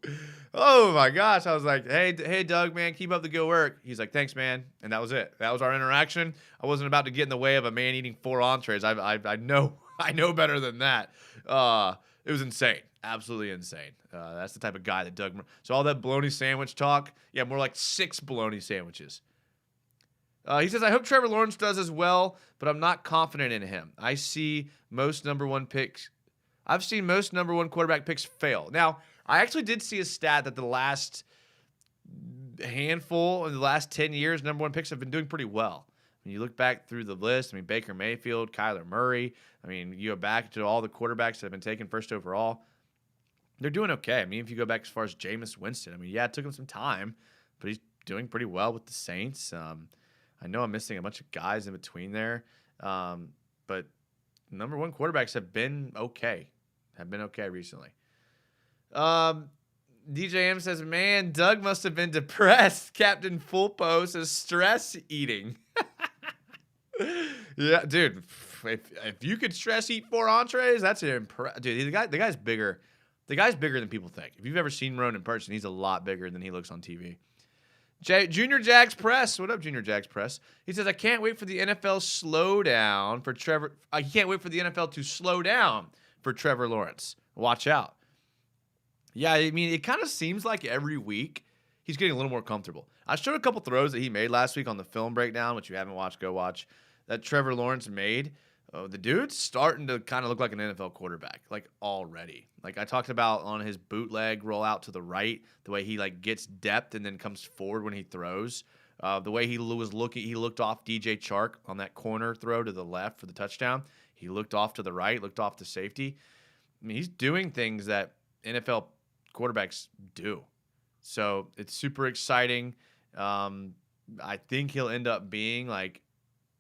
Oh, my gosh. I was like, hey, Doug, man, keep up the good work. He's like, thanks, man. And that was it. That was our interaction. I wasn't about to get in the way of a man eating 4 entrees. I know better than that. It was insane. Absolutely insane. That's the type of guy that Doug. So all that bologna sandwich talk, yeah, more like 6 bologna sandwiches. He says, I hope Trevor Lawrence does as well, but I'm not confident in him. I've seen most number 1 quarterback picks fail. Now, I actually did see a stat that the last handful in the last 10 years, number 1 picks have been doing pretty well. When you look back through the list, I mean, Baker Mayfield, Kyler Murray, I mean, you go back to all the quarterbacks that have been taken first overall. They're doing okay. I mean, if you go back as far as Jameis Winston, I mean, yeah, it took him some time, but he's doing pretty well with the Saints. I know I'm missing a bunch of guys in between there, but number 1 quarterbacks have been okay recently. DJM says, man, Doug must have been depressed. Captain Fulpo says stress eating. Yeah, dude, if you could stress eat 4 entrees, that's impressive. Dude, the guy's bigger. The guy's bigger than people think. If you've ever seen Roan in person, he's a lot bigger than he looks on TV. Junior Jags Press. What up, Junior Jags Press? He says, I can't wait for the NFL slowdown for Trevor. I can't wait for the NFL to slow down for Trevor Lawrence. Watch out. Yeah, I mean, it kind of seems like every week he's getting a little more comfortable. I showed a couple throws that he made last week on the film breakdown, which you haven't watched, go watch, that Trevor Lawrence made. The dude's starting to kind of look like an NFL quarterback, like already. Like I talked about on his bootleg rollout to the right, the way he like gets depth and then comes forward when he throws. The way he looked off DJ Chark on that corner throw to the left for the touchdown. He looked off to the right, looked off the safety. I mean, he's doing things that NFL quarterbacks do. So it's super exciting. I think he'll end up being like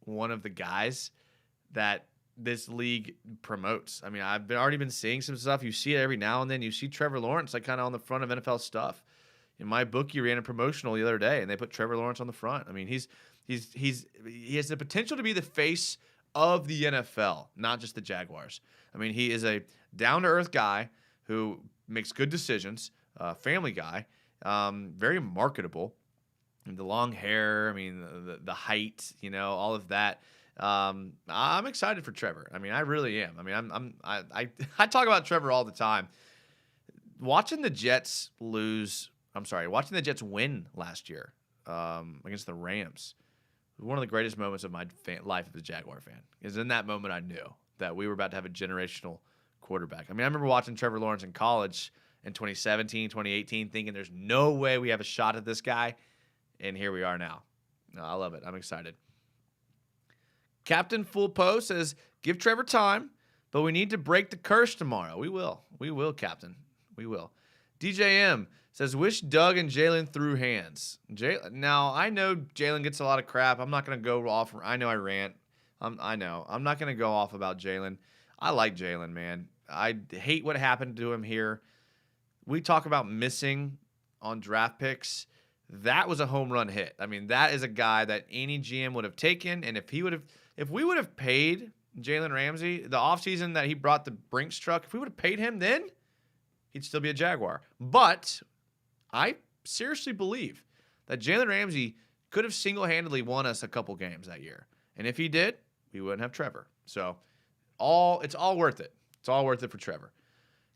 one of the guys that this league promotes. I mean, I've already been seeing some stuff. You see it every now and then. You see Trevor Lawrence like kind of on the front of NFL stuff. In my book, you ran a promotional the other day, and they put Trevor Lawrence on the front. I mean, he has the potential to be the face of the NFL, not just the Jaguars. I mean, he is a down-to-earth guy who makes good decisions, family guy, very marketable. And the long hair, I mean, the height, you know, all of that. I'm excited for Trevor. I mean, I really am. I mean, I talk about Trevor all the time. Watching the Jets watching the Jets win last year against the Rams was one of the greatest moments of my life as a Jaguar fan. Because in that moment, I knew that we were about to have a generational quarterback. I mean, I remember watching Trevor Lawrence in college in 2017, 2018, thinking there's no way we have a shot at this guy. And here we are now. I love it. I'm excited. Captain Full Post says, give Trevor time, but we need to break the curse tomorrow. We will. We will, Captain. We will. DJM says, wish Doug and Jalen threw hands. Now, I know Jalen gets a lot of crap. I'm not going to go off. I know I rant. I know. I'm not going to go off about Jalen. I like Jalen, man. I hate what happened to him here. We talk about missing on draft picks. That was a home run hit. I mean, that is a guy that any GM would have taken. And if we would have paid Jalen Ramsey the offseason that he brought the Brinks truck, if we would have paid him then, he'd still be a Jaguar. But I seriously believe that Jalen Ramsey could have single-handedly won us a couple games that year. And if he did, we wouldn't have Trevor. So it's all worth it. It's all worth it for Trevor.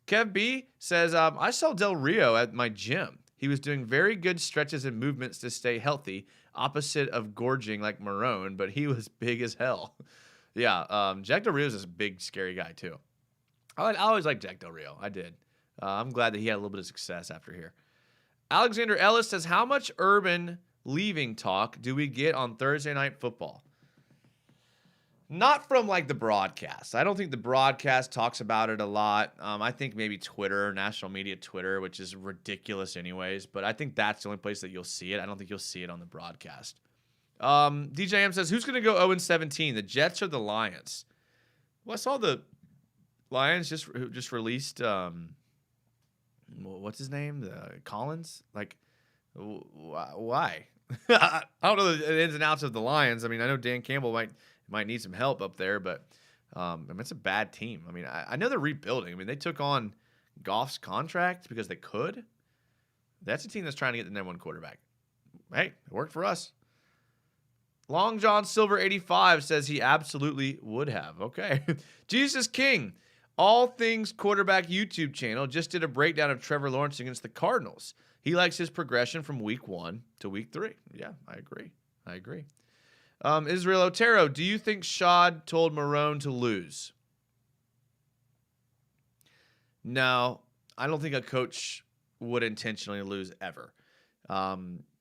Kev B says, I saw Del Rio at my gym. He was doing very good stretches and movements to stay healthy, opposite of gorging like Marone, but he was big as hell. Yeah, Jack Del Rio is a big, scary guy, too. I always liked Jack Del Rio. I did. I'm glad that he had a little bit of success after here. Alexander Ellis says, how much Urban leaving talk do we get on Thursday Night Football? Not from, like, the broadcast. I don't think the broadcast talks about it a lot. I think maybe Twitter, national media Twitter, which is ridiculous anyways. But I think that's the only place that you'll see it. I don't think you'll see it on the broadcast. DJM says, who's going to go 0-17, the Jets or the Lions? Well, I saw the Lions just released, what's his name? Collins? Like, why? I don't know the ins and outs of the Lions. I mean, I know Dan Campbell might need some help up there, but I mean, it's a bad team. I mean, I know they're rebuilding. I mean, they took on Goff's contract because they could. That's a team that's trying to get the number one quarterback. Hey, it worked for us. Long John Silver 85 says he absolutely would have. Okay. Jesus King, All Things Quarterback YouTube channel, just did a breakdown of Trevor Lawrence against the Cardinals. He likes his progression from week 1 to week 3. Yeah, I agree. Israel Otero, do you think Shad told Marone to lose? No, I don't think a coach would intentionally lose ever.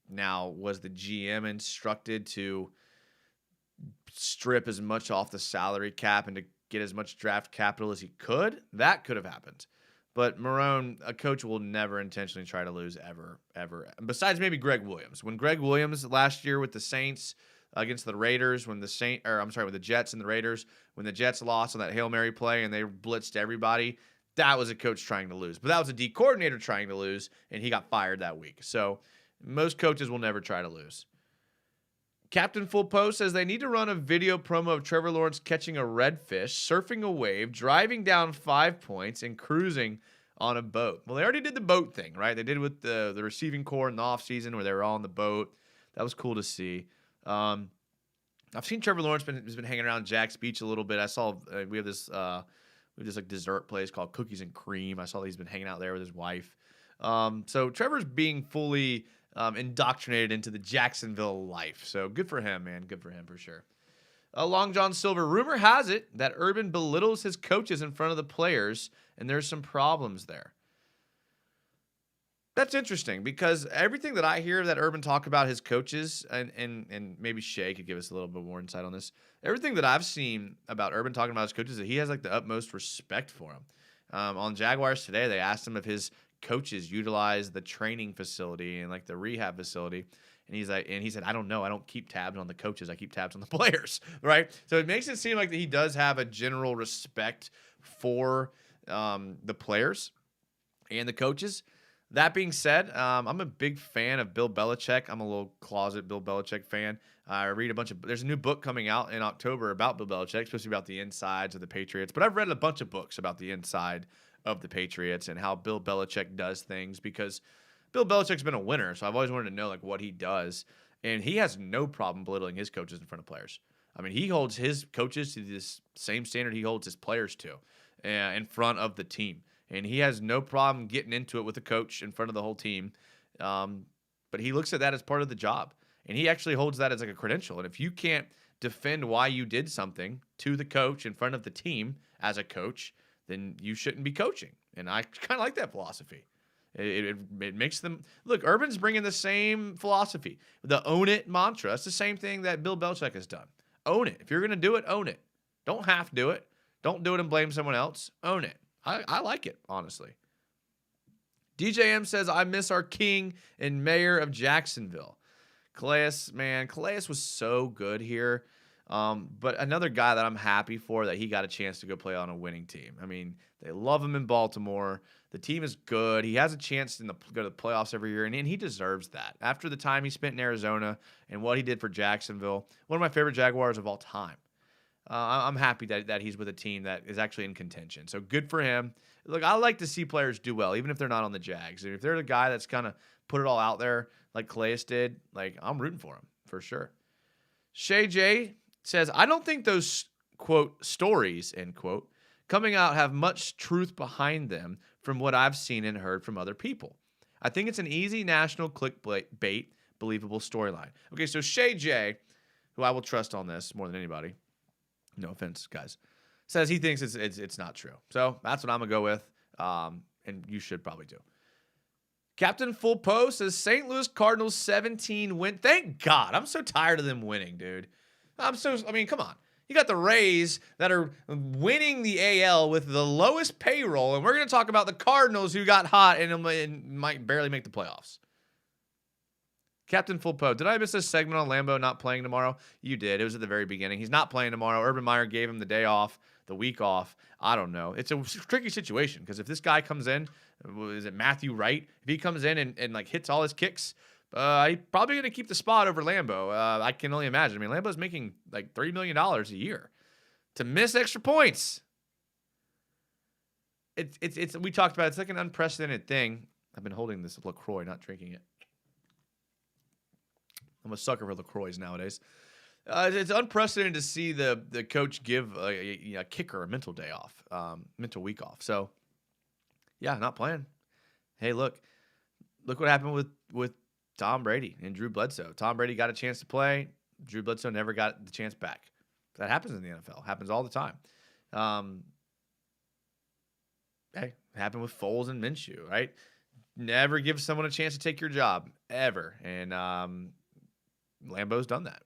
Now, was the GM instructed to strip as much off the salary cap and to get as much draft capital as he could? That could have happened. But Marone, a coach will never intentionally try to lose ever. Besides maybe Greg Williams. When Greg Williams last year with the Saints against the Raiders, with the Jets and the Raiders, when the Jets lost on that Hail Mary play and they blitzed everybody, that was a coach trying to lose. But that was a D coordinator trying to lose, and he got fired that week. So most coaches will never try to lose. Captain Full Post says they need to run a video promo of Trevor Lawrence catching a redfish, surfing a wave, driving down 5 points, and cruising on a boat. Well, they already did the boat thing, right? They did it with the receiving corps in the offseason where they were all on the boat. That was cool to see. I've seen Trevor Lawrence has been hanging around Jack's Beach a little bit. I saw we have this like dessert place called Cookies and Cream. I saw that he's been hanging out there with his wife. So Trevor's being fully indoctrinated into the Jacksonville life. So good for him, man. Good for him for sure. Long John Silver, rumor has it that Urban belittles his coaches in front of the players, and there's some problems there. That's interesting because everything that I hear that Urban talk about his coaches, and maybe Shay could give us a little bit more insight on this. Everything that I've seen about Urban talking about his coaches is that he has like the utmost respect for them. On Jaguars today, they asked him if his coaches utilize the training facility and like the rehab facility. And he said, I don't know. I don't keep tabs on the coaches. I keep tabs on the players, right? So it makes it seem like that he does have a general respect for the players and the coaches. That being said, I'm a big fan of Bill Belichick. I'm a little closet Bill Belichick fan. I read there's a new book coming out in October about Bill Belichick, especially about the insides of the Patriots. But I've read a bunch of books about the inside of the Patriots and how Bill Belichick does things because Bill Belichick's been a winner. So I've always wanted to know like what he does. And he has no problem belittling his coaches in front of players. I mean, he holds his coaches to this same standard he holds his players to in front of the team. And he has no problem getting into it with the coach in front of the whole team. But he looks at that as part of the job. And he actually holds that as like a credential. And if you can't defend why you did something to the coach in front of the team as a coach, then you shouldn't be coaching. And I kind of like that philosophy. It makes them look. Urban's bringing the same philosophy, the own it mantra. It's the same thing that Bill Belichick has done. Own it. If you're going to do it, own it. Don't half do it. Don't do it and blame someone else. Own it. I like it, honestly. DJM says, I miss our king and mayor of Jacksonville. Calais, man, Calais was so good here. But another guy that I'm happy for that he got a chance to go play on a winning team. I mean, they love him in Baltimore. The team is good. He has a chance to go to the playoffs every year, and he deserves that. After the time he spent in Arizona and what he did for Jacksonville, one of my favorite Jaguars of all time. I'm happy that he's with a team that is actually in contention. So good for him. Look, I like to see players do well, even if they're not on the Jags. If they're the guy that's kind of put it all out there like Calais did, like I'm rooting for him for sure. Shay J says, I don't think those, quote, stories, end quote, coming out have much truth behind them from what I've seen and heard from other people. I think it's an easy national clickbait, believable storyline. Okay, so Shay J, who I will trust on this more than anybody, no offense, guys, says he thinks it's not true. So that's what I'm going to go with, and you should probably do. Captain Full Post says St. Louis Cardinals 17 win. Thank God. I'm so tired of them winning, dude. I mean, come on. You got the Rays that are winning the AL with the lowest payroll, and we're going to talk about the Cardinals who got hot and might barely make the playoffs. Captain Full Post, did I miss this segment on Lambo not playing tomorrow? You did. It was at the very beginning. He's not playing tomorrow. Urban Meyer gave him the day off, the week off. I don't know. It's a tricky situation because if this guy comes in, is it Matthew Wright? If he comes in and like hits all his kicks, he's probably going to keep the spot over Lambo. I can only imagine. I mean, Lambo's making like $3 million a year to miss extra points. It's we talked about it. It's like an unprecedented thing. I've been holding this LaCroix, not drinking it. I'm a sucker for LaCroix nowadays. It's unprecedented to see the coach give a kicker a mental day off, mental week off. So, yeah, not playing. Hey, look what happened with Tom Brady and Drew Bledsoe. Tom Brady got a chance to play. Drew Bledsoe never got the chance back. That happens in the NFL. Happens all the time. Hey, it happened with Foles and Minshew, right? Never give someone a chance to take your job, ever. And Lambo's done that.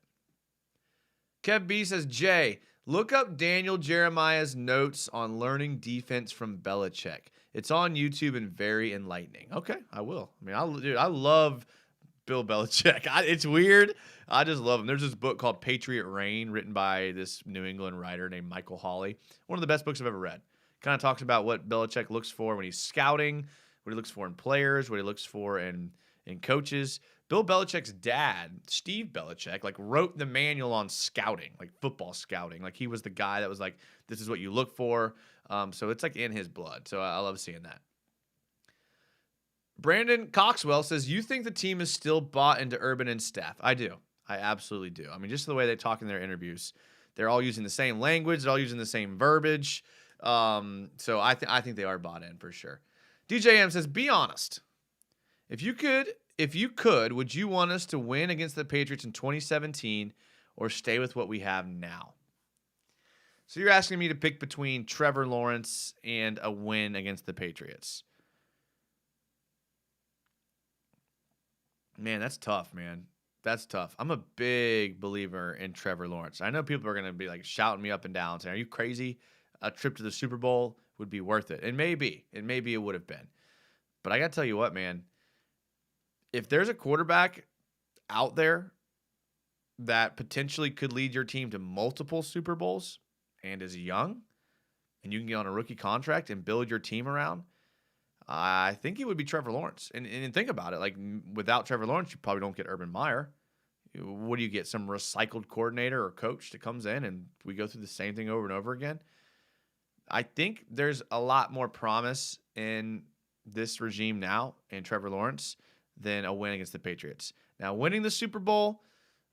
Kev B says, Jay, look up Daniel Jeremiah's notes on learning defense from Belichick. It's on YouTube and very enlightening. Okay, I will. I mean, I love Bill Belichick. It's weird. I just love him. There's this book called Patriot Reign written by this New England writer named Michael Hawley. One of the best books I've ever read. Kind of talks about what Belichick looks for when he's scouting, what he looks for in players, what he looks for in coaches. Bill Belichick's dad, Steve Belichick, like wrote the manual on scouting, like football scouting. Like he was the guy that was like, this is what you look for. So it's like in his blood. So I love seeing that. Brandon Coxwell says, you think the team is still bought into Urban and staff? I do. I absolutely do. I mean, just the way they talk in their interviews, they're all using the same language. They're all using the same verbiage. So I think they are bought in for sure. DJM says, be honest. If you could, would you want us to win against the Patriots in 2017 or stay with what we have now? So you're asking me to pick between Trevor Lawrence and a win against the Patriots. Man, that's tough, man. That's tough. I'm a big believer in Trevor Lawrence. I know people are going to be like shouting me up and down saying, are you crazy? A trip to the Super Bowl would be worth it. And maybe it would have been. But I got to tell you what, man. If there's a quarterback out there that potentially could lead your team to multiple Super Bowls and is young, and you can get on a rookie contract and build your team around, I think it would be Trevor Lawrence. And think about it. Like, without Trevor Lawrence, you probably don't get Urban Meyer. What do you get? Some recycled coordinator or coach that comes in and we go through the same thing over and over again? I think there's a lot more promise in this regime now and Trevor Lawrence than a win against the Patriots. Now, winning the Super Bowl,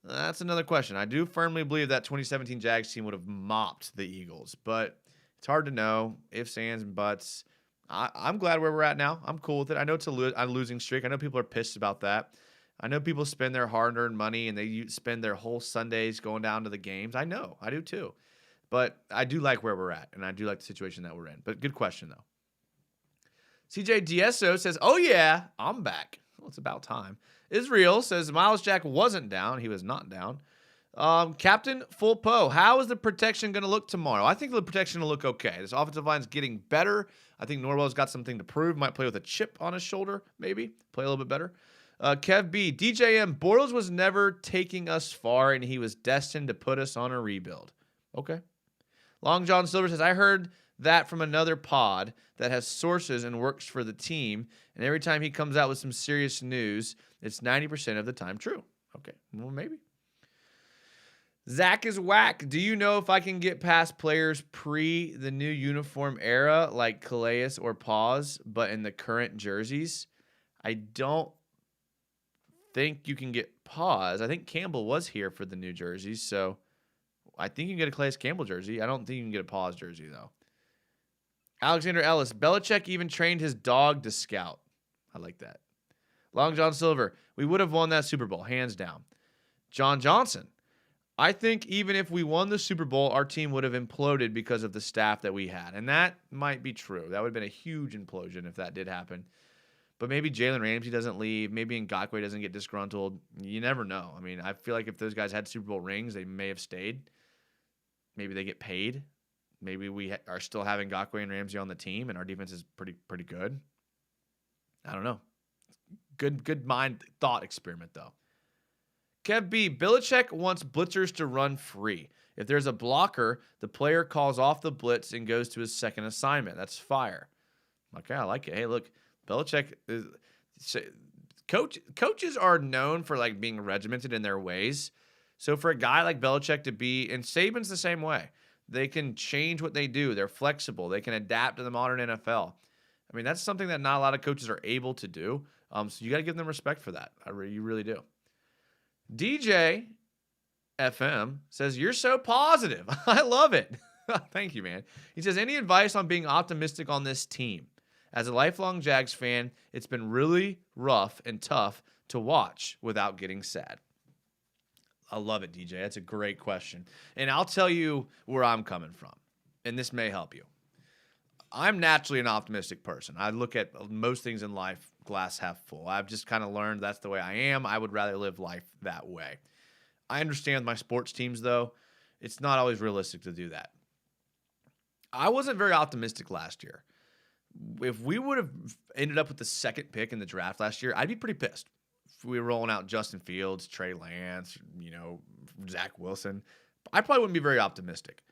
That's another question. I do firmly believe that 2017 Jags team would have mopped the Eagles, but it's hard to know. Ifs, ands, and buts. I'm glad where we're at now. I'm cool with it. I know it's a losing streak. I know people are pissed about that. I know people spend their hard-earned money and they spend their whole Sundays going down to the games. I know. I do too. But I do like where we're at, and I do like the situation that we're in. But good question, though. CJ DSO says, oh, yeah, I'm back. Well, it's about time. Israel says Miles Jack wasn't down. He was not down. Captain Full Poe, how is the protection going to look tomorrow? I think the protection will look okay. This offensive line is getting better. I think Norwell's got something to prove. Might play with a chip on his shoulder, maybe. Play a little bit better. Kev B, DJM, Bortles was never taking us far, and he was destined to put us on a rebuild. Okay. Long John Silver says, I heard that from another pod that has sources and works for the team, and every time he comes out with some serious news, it's 90% of the time true. Okay, well, maybe. Zach is whack. Do you know if I can get past players pre the new uniform era like Calais or Paws, but in the current jerseys? I don't think you can get Paws. I think Campbell was here for the new jerseys, so I think you can get a Calais Campbell jersey. I don't think you can get a Paws jersey, though. Alexander Ellis. Belichick even trained his dog to scout. I like that. Long John Silver. We would have won that Super Bowl, hands down. John Johnson. I think even if we won the Super Bowl, our team would have imploded because of the staff that we had. And that might be true. That would have been a huge implosion if that did happen. But maybe Jalen Ramsey doesn't leave. Maybe Ngakoue doesn't get disgruntled. You never know. I mean, I feel like if those guys had Super Bowl rings, they may have stayed. Maybe they get paid. Maybe we are still having Ngakoue and Ramsey on the team, and our defense is pretty good. I don't know. Good mind thought experiment, though. Kev B, Belichick wants blitzers to run free. If there's a blocker, the player calls off the blitz and goes to his second assignment. That's fire. Okay, I like it. Hey, look, Belichick is coaches are known for like being regimented in their ways. So for a guy like Belichick to be, and Saban's the same way, they can change what they do. They're flexible. They can adapt to the modern NFL. I mean, that's something that not a lot of coaches are able to do. So you got to give them respect for that. You really do. DJ FM says, you're so positive. I love it. Thank you, man. He says, any advice on being optimistic on this team? As a lifelong Jags fan, it's been really rough and tough to watch without getting sad. I love it, DJ. That's a great question. And I'll tell you where I'm coming from, and this may help you. I'm naturally an optimistic person. I look at most things in life glass half full. I've just kind of learned that's the way I am. I would rather live life that way. I understand my sports teams, though. It's not always realistic to do that. I wasn't very optimistic last year. If we would have ended up with the second pick in the draft last year, I'd be pretty pissed. If we were rolling out Justin Fields, Trey Lance, Zach Wilson, I probably wouldn't be very optimistic.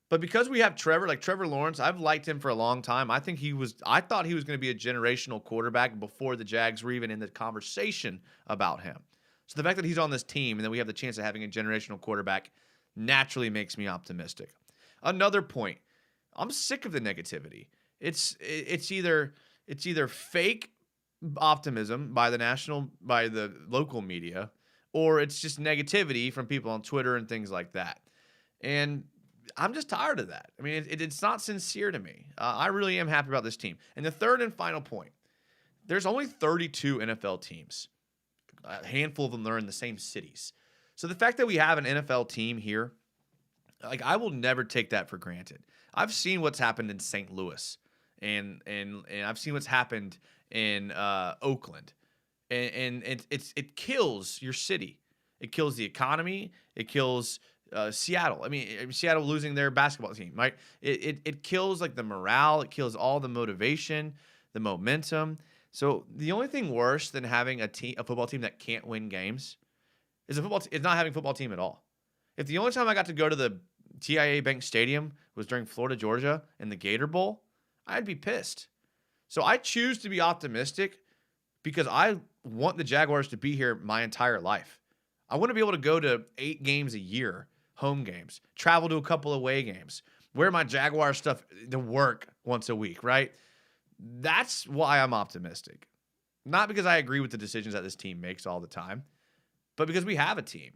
But because we have Trevor Lawrence, I've liked him for a long time. I thought he was going to be a generational quarterback before the Jags were even in the conversation about him. So the fact that he's on this team and that we have the chance of having a generational quarterback naturally makes me optimistic. Another point, I'm sick of the negativity. It's either fake optimism by the local media, or it's just negativity from people on Twitter and things like that. And I'm just tired of that. I mean, it's not sincere to me. I really am happy about this team. And the third and final point, there's only 32 NFL teams. A handful of them are in the same cities. So the fact that we have an NFL team here, like, I will never take that for granted. I've seen what's happened in St. Louis, and I've seen what's happened in Oakland, and it kills your city. It kills the economy. It kills Seattle. I mean, Seattle losing their basketball team, right? It kills like the morale. It kills all the motivation, the momentum. So the only thing worse than having a football team that can't win games is not having a football team at all. If the only time I got to go to the TIAA Bank Stadium was during Florida, Georgia, and the Gator Bowl, I'd be pissed. So I choose to be optimistic because I want the Jaguars to be here my entire life. I want to be able to go to 8 games a year, home games, travel to a couple of away games, wear my Jaguar stuff to work once a week, right? That's why I'm optimistic. Not because I agree with the decisions that this team makes all the time, but because we have a team.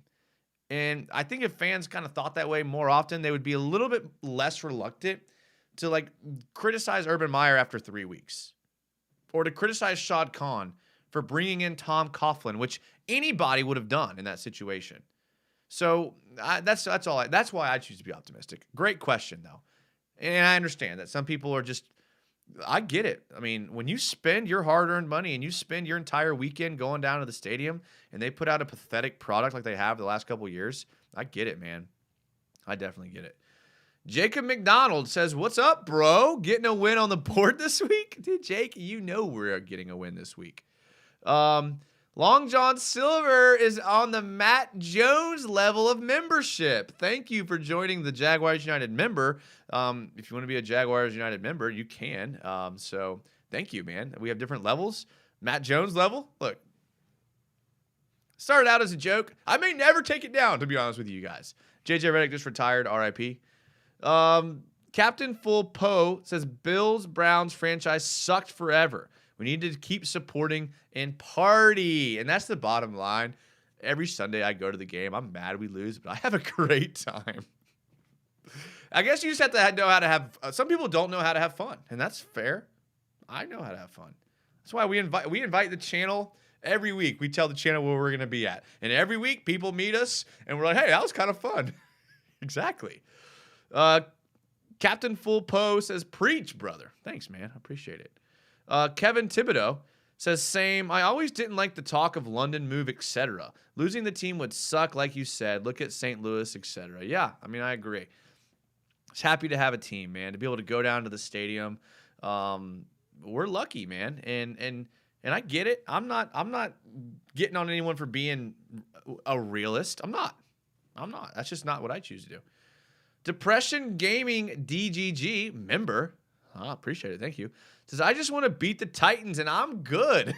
And I think if fans kind of thought that way more often, they would be a little bit less reluctant to like criticize Urban Meyer after 3 weeks, or to criticize Shad Khan for bringing in Tom Coughlin, which anybody would have done in that situation. So that's all. That's why I choose to be optimistic. Great question though, and I understand that some people are just. I get it. I mean, when you spend your hard-earned money and you spend your entire weekend going down to the stadium and they put out a pathetic product like they have the last couple of years, I get it, man. I definitely get it. Jacob McDonald says, "What's up, bro? Getting a win on the board this week?" Dude, Jake, you know we're getting a win this week. Long John Silver is on the Matt Jones level of membership. Thank you for joining the Jaguars United member. If you want to be a Jaguars United member, you can. So thank you, man. We have different levels. Matt Jones level. Look, started out as a joke. I may never take it down, to be honest with you guys. JJ Redick just retired. RIP. Captain Full Poe says, Bills Browns franchise sucked forever. We need to keep supporting and party. And that's the bottom line. Every Sunday I go to the game. I'm mad we lose, but I have a great time. I guess you just have to know how to have some people don't know how to have fun, and that's fair. I know how to have fun. That's why we invite the channel every week. We tell the channel where we're going to be at. And every week people meet us and we're like, "Hey, that was kind of fun." Exactly. Captain Full Poe says, "Preach, brother." Thanks, man. I appreciate it. Kevin Thibodeau says, "Same. I always didn't like the talk of London move, etc. Losing the team would suck, like you said. Look at St. Louis, etc." Yeah, I mean, I agree. Just happy to have a team, man. To be able to go down to the stadium, we're lucky, man. And I get it. I'm not getting on anyone for being a realist. I'm not. That's just not what I choose to do. Depression Gaming DGG member. I appreciate it. Thank you. Says, "I just want to beat the Titans and I'm good."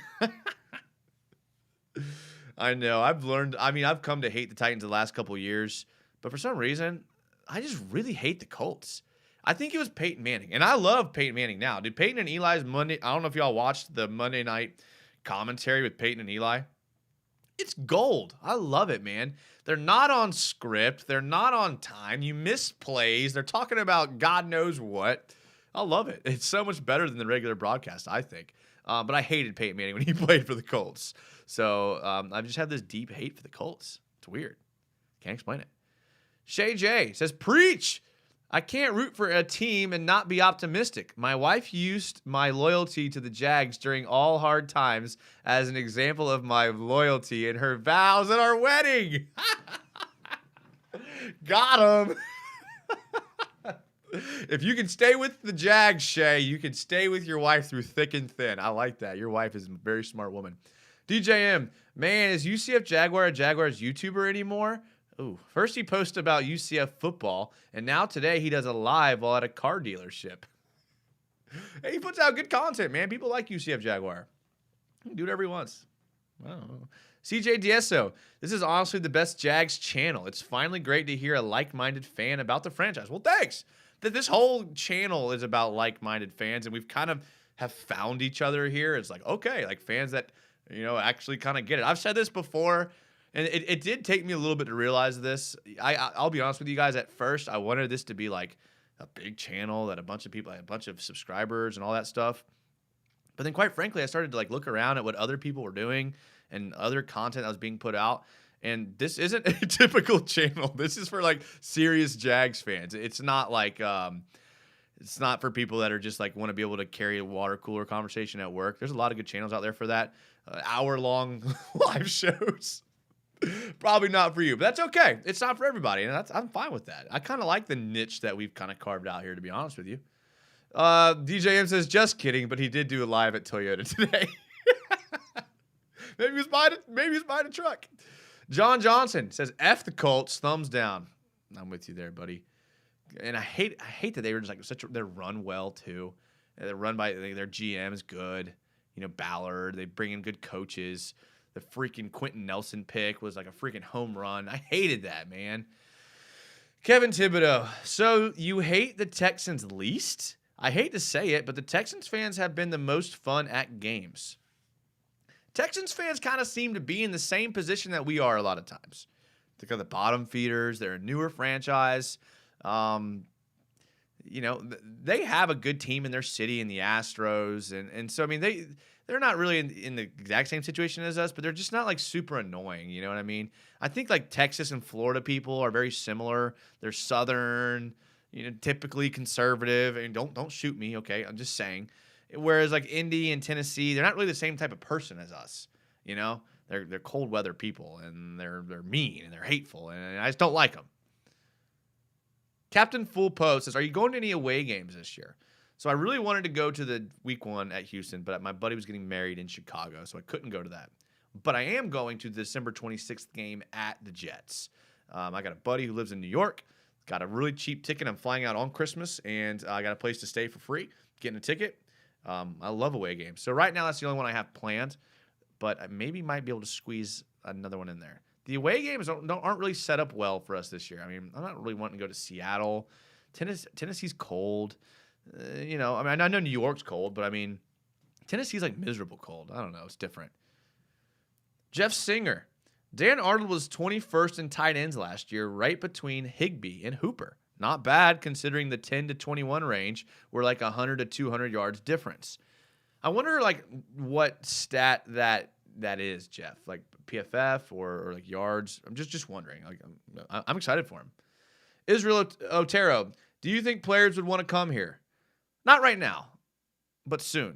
I know. I've come to hate the Titans the last couple of years, but for some reason, I just really hate the Colts. I think it was Peyton Manning, and I love Peyton Manning now. Dude, Peyton and Eli's Monday, I don't know if y'all watched the Monday night commentary with Peyton and Eli. It's gold. I love it, man. They're not on script. They're not on time. You miss plays. They're talking about God knows what. I love it. It's so much better than the regular broadcast, I think. But I hated Peyton Manning when he played for the Colts. So I've just had this deep hate for the Colts. It's weird. Can't explain it. Shay J says, "Preach! I can't root for a team and not be optimistic. My wife used my loyalty to the Jags during all hard times as an example of my loyalty in her vows at our wedding." Got him. If you can stay with the Jags, Shay, you can stay with your wife through thick and thin. I like that. Your wife is a very smart woman. DJM, man, is UCF Jaguar a Jaguars YouTuber anymore? Ooh, first he posted about UCF football, and now today he does a live while at a car dealership. Hey, he puts out good content, man. People like UCF Jaguar. He can do whatever he wants. I don't know. CJ Dieso, this is honestly the best Jags channel. It's finally great to hear a like-minded fan about the franchise. Well, thanks. This whole channel is about like-minded fans, and we've kind of have found each other here. It's like, okay, like fans that, actually kind of get it. I've said this before, and it did take me a little bit to realize this. I'll be honest with you guys. At first, I wanted this to be like a big channel that a bunch of people, like a bunch of subscribers and all that stuff. But then, quite frankly, I started to like look around at what other people were doing and other content that was being put out. And this isn't a typical channel. This is for like serious Jags fans. It's not like it's not for people that are just like want to be able to carry a water cooler conversation at work. There's a lot of good channels out there for that. Hour-long live shows. Probably not for you, but that's okay. It's not for everybody, and I'm fine with that. I kind of like the niche that we've kind of carved out here, to be honest with you. DJM says, "Just kidding," but he did do a live at Toyota today. Maybe he was buying a truck. John Johnson says, "F the Colts, thumbs down." I'm with you there, buddy. And I hate that they were just like they're run well too. They're run by their GM is good. Ballard. They bring in good coaches. The freaking Quentin Nelson pick was like a freaking home run. I hated that, man. Kevin Thibodeau. So you hate the Texans least? I hate to say it, but the Texans fans have been the most fun at games. Texans fans kind of seem to be in the same position that we are a lot of times. They're kind of the bottom feeders. They're a newer franchise. They have a good team in their city in the Astros. And so, I mean, they're not really in the exact same situation as us, but they're just not like super annoying. You know what I mean? I think like Texas and Florida people are very similar. They're Southern, typically conservative. And don't shoot me, okay? I'm just saying. Whereas like Indy and Tennessee, they're not really the same type of person as us. They're cold weather people, and they're mean and they're hateful, and I just don't like them. Captain Full Post says, "Are you going to any away games this year?" So I really wanted to go to the week 1 at Houston, but my buddy was getting married in Chicago, so I couldn't go to that. But I am going to the December 26th game at the Jets. I got a buddy who lives in New York, got a really cheap ticket. I'm flying out on Christmas, and I got a place to stay for free, getting a ticket. I love away games. So right now, that's the only one I have planned, but I maybe might be able to squeeze another one in there. The away games aren't really set up well for us this year. I mean, I'm not really wanting to go to Seattle. Tennessee's cold. I know New York's cold, but I mean, Tennessee's like miserable cold. I don't know. It's different. Jeff Singer. Dan Arnold was 21st in tight ends last year, right between Higbee and Hooper. Not bad considering the 10 to 21 range were like 100 to 200 yards difference. I wonder like what stat that is, Jeff. Like PFF or like yards. I'm just wondering. Like I'm excited for him. Israel Otero, do you think players would want to come here? Not right now, but soon.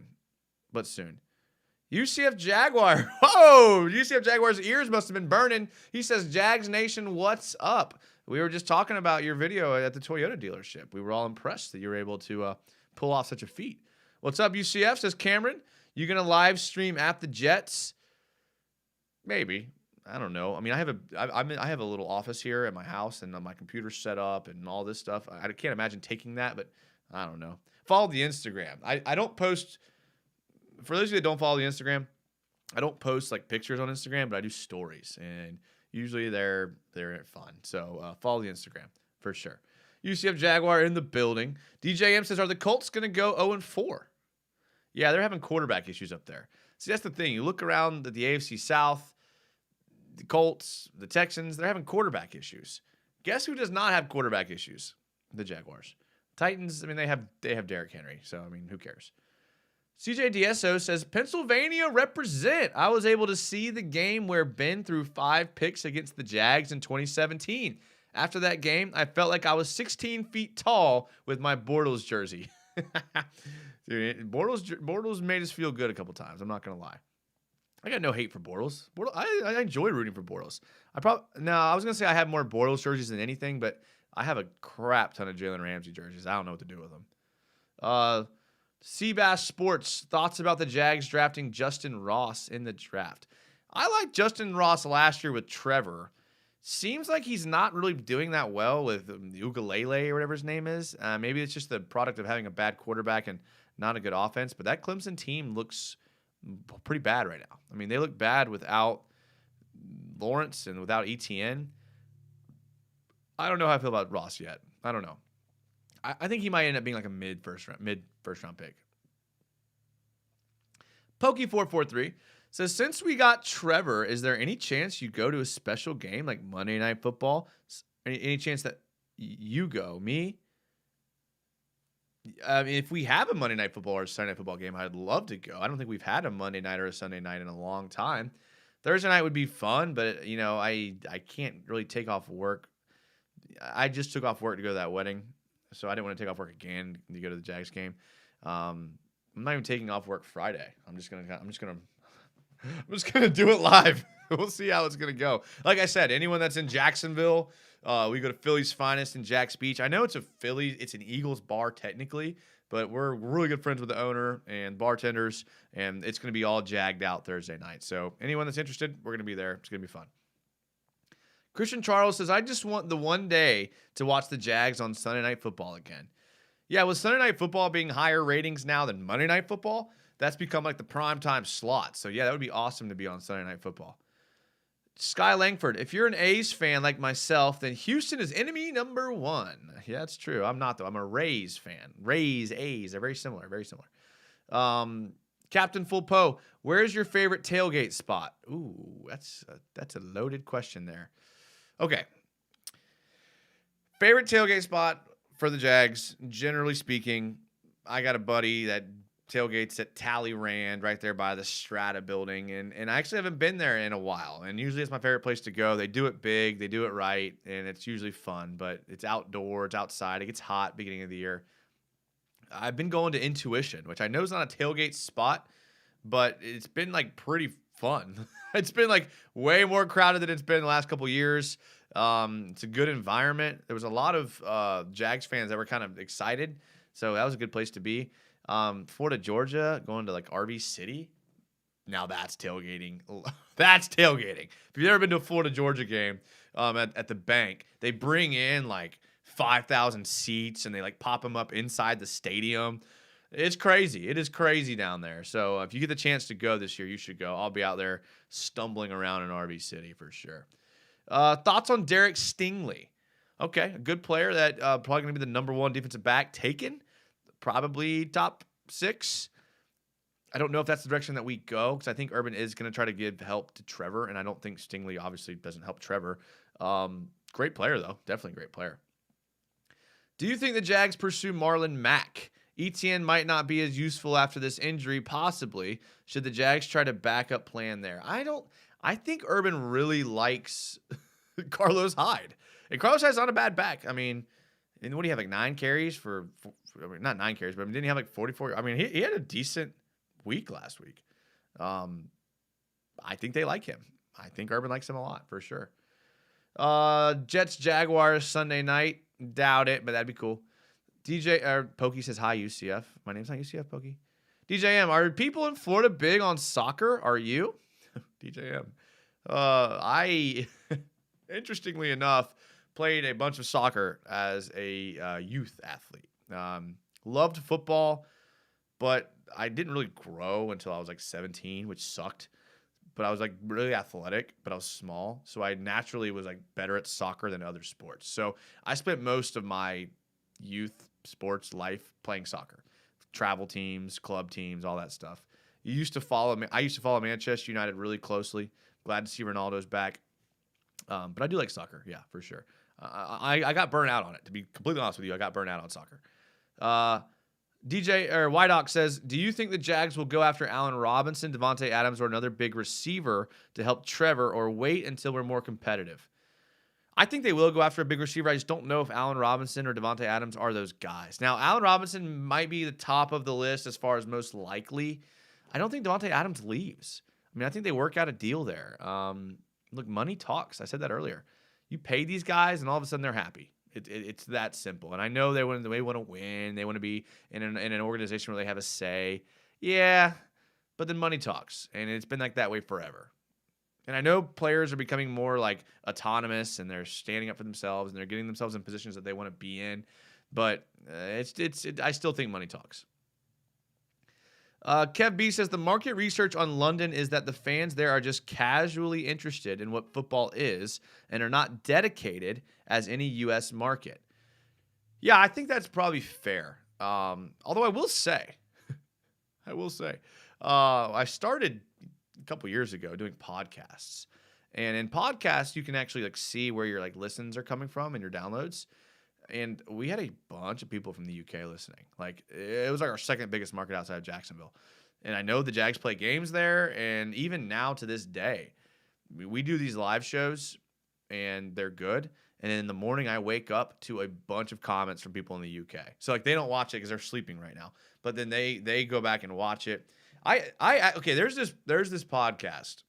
UCF Jaguar. Whoa! UCF Jaguar's ears must have been burning. He says, Jags Nation, what's up? We were just talking about your video at the Toyota dealership. We were all impressed that you were able to pull off such a feat. What's up, UCF? Says Cameron. You going to live stream at the Jets? Maybe. I don't know. I mean, I have a little office here at my house, and my computer's set up and all this stuff. I can't imagine taking that, but I don't know. Follow the Instagram. I don't post. For those of you that don't follow the Instagram, I don't post like pictures on Instagram, but I do stories, and usually they're fun. So follow the Instagram for sure. UCF Jaguar in the building. DJM says, are the Colts going to go 0-4? Yeah, they're having quarterback issues up there. See, that's the thing. You look around at the AFC South, the Colts, the Texans, they're having quarterback issues. Guess who does not have quarterback issues? The Jaguars. Titans, I mean, they have Derrick Henry, so, I mean, who cares? CJ DSO says, Pennsylvania represent. I was able to see the game where Ben threw 5 picks against the Jags in 2017. After that game, I felt like I was 16 feet tall with my Bortles jersey. Dude, Bortles made us feel good a couple times. I'm not going to lie. I got no hate for Bortles. I enjoy rooting for Bortles. I was going to say I have more Bortles jerseys than anything, but I have a crap ton of Jalen Ramsey jerseys. I don't know what to do with them. Seabass Sports, thoughts about the Jags drafting Justin Ross in the draft. I liked Justin Ross last year with Trevor. Seems like he's not really doing that well with Ukulele or whatever his name is. Maybe it's just the product of having a bad quarterback and not a good offense, but that Clemson team looks pretty bad right now. I mean, they look bad without Lawrence and without ETN. I don't know how I feel about Ross yet. I don't know. I think he might end up being like a mid first round pick. Pokey443 says, since we got Trevor, is there any chance you go to a special game like Monday Night Football? Any chance that you go? Me? I mean, if we have a Monday Night Football or a Sunday Night Football game, I'd love to go. I don't think we've had a Monday night or a Sunday night in a long time. Thursday night would be fun, but, I can't really take off work. I just took off work to go to that wedding, so I didn't want to take off work again to go to the Jags game. I'm not even taking off work Friday. I'm just gonna do it live. We'll see how it's gonna go. Like I said, anyone that's in Jacksonville, we go to Philly's Finest in Jax Beach. I know it's an Eagles bar technically, but we're really good friends with the owner and bartenders, and it's gonna be all jagged out Thursday night. So anyone that's interested, we're gonna be there. It's gonna be fun. Christian Charles says, I just want the one day to watch the Jags on Sunday Night Football again. Yeah, with Sunday Night Football being higher ratings now than Monday Night Football, that's become like the primetime slot. So, yeah, that would be awesome to be on Sunday Night Football. Sky Langford, if you're an A's fan like myself, then Houston is enemy number 1. Yeah, that's true. I'm not, though. I'm a Rays fan. Rays, A's. They're very similar. Very similar. Captain Full Po, where's your favorite tailgate spot? Ooh, that's a loaded question there. Okay. Favorite tailgate spot for the Jags, generally speaking, I got a buddy that tailgates at Talleyrand right there by the Strata building. And I actually haven't been there in a while. And usually it's my favorite place to go. They do it big, they do it right, and it's usually fun. But it's outdoor, it's outside, it gets hot beginning of the year. I've been going to Intuition, which I know is not a tailgate spot, but it's been like pretty fun. It's been like way more crowded than it's been the last couple of years. It's a good environment. There was a lot of Jags fans that were kind of excited, so that was a good place to be. Florida, Georgia, going to like RV City. Now that's tailgating. That's tailgating. If you've ever been to a Florida, Georgia game at the bank, they bring in like 5,000 seats and they like pop them up inside the stadium. It's crazy. It is crazy down there. So if you get the chance to go this year, you should go. I'll be out there stumbling around in RV City for sure. Thoughts on Derek Stingley? Okay, a good player that probably going to be the number one defensive back taken. Probably top 6. I don't know if that's the direction that we go because I think Urban is going to try to give help to Trevor, and I don't think Stingley obviously doesn't help Trevor. Great player, though. Definitely great player. Do you think the Jags pursue Marlon Mack? ETN might not be as useful after this injury, possibly. Should the Jags try to backup plan there? I think Urban really likes Carlos Hyde. And Carlos Hyde's not a bad back. I mean, and what do you have, like 9 carries not 9 carries, but didn't he have like 44? I mean, he had a decent week last week. I think they like him. I think Urban likes him a lot, for sure. Jets, Jaguars, Sunday night. Doubt it, but that'd be cool. Pokey says, hi, UCF. My name's not UCF, Pokey. DJM, are people in Florida big on soccer? Are you? DJM. I, interestingly enough, played a bunch of soccer as a youth athlete. Loved football, but I didn't really grow until I was like 17, which sucked. But I was like really athletic, but I was small. So I naturally was like better at soccer than other sports. So I spent most of my youth sports life playing soccer, travel teams, club teams, all that stuff. I used to follow Manchester United really closely. Glad to see Ronaldo's back. But I do like soccer. Yeah, for sure. I got burnt out on it. To be completely honest with you, I got burnt out on soccer. Wydock says, do you think the Jags will go after Allen Robinson, Devontae Adams, or another big receiver to help Trevor, or wait until we're more competitive? I think they will go after a big receiver. I just don't know if Allen Robinson or Devontae Adams are those guys. Now, Allen Robinson might be the top of the list as far as most likely. I don't think Devontae Adams leaves. I mean, I think they work out a deal there. Look, money talks. I said that earlier. You pay these guys, and all of a sudden they're happy. It's that simple. And I know they want to win. They want to be in an organization where they have a say. Yeah, but then money talks, and it's been like that way forever. And I know players are becoming more like autonomous, and they're standing up for themselves, and they're getting themselves in positions that they want to be in. But I still think money talks. Kev B says the market research on London is that the fans there are just casually interested in what football is and are not dedicated as any U.S. market. Yeah, I think that's probably fair. Although I will say, I started a couple years ago doing podcasts, and in podcasts you can actually like see where your like listens are coming from and your downloads. And we had a bunch of people from the UK listening. Like, it was like our second biggest market outside of Jacksonville. And I know the Jags play games there. And even now to this day, we do these live shows and they're good. And in the morning, I wake up to a bunch of comments from people in the UK. So like they don't watch it because they're sleeping right now. But then they go back and watch it. Okay, there's this podcast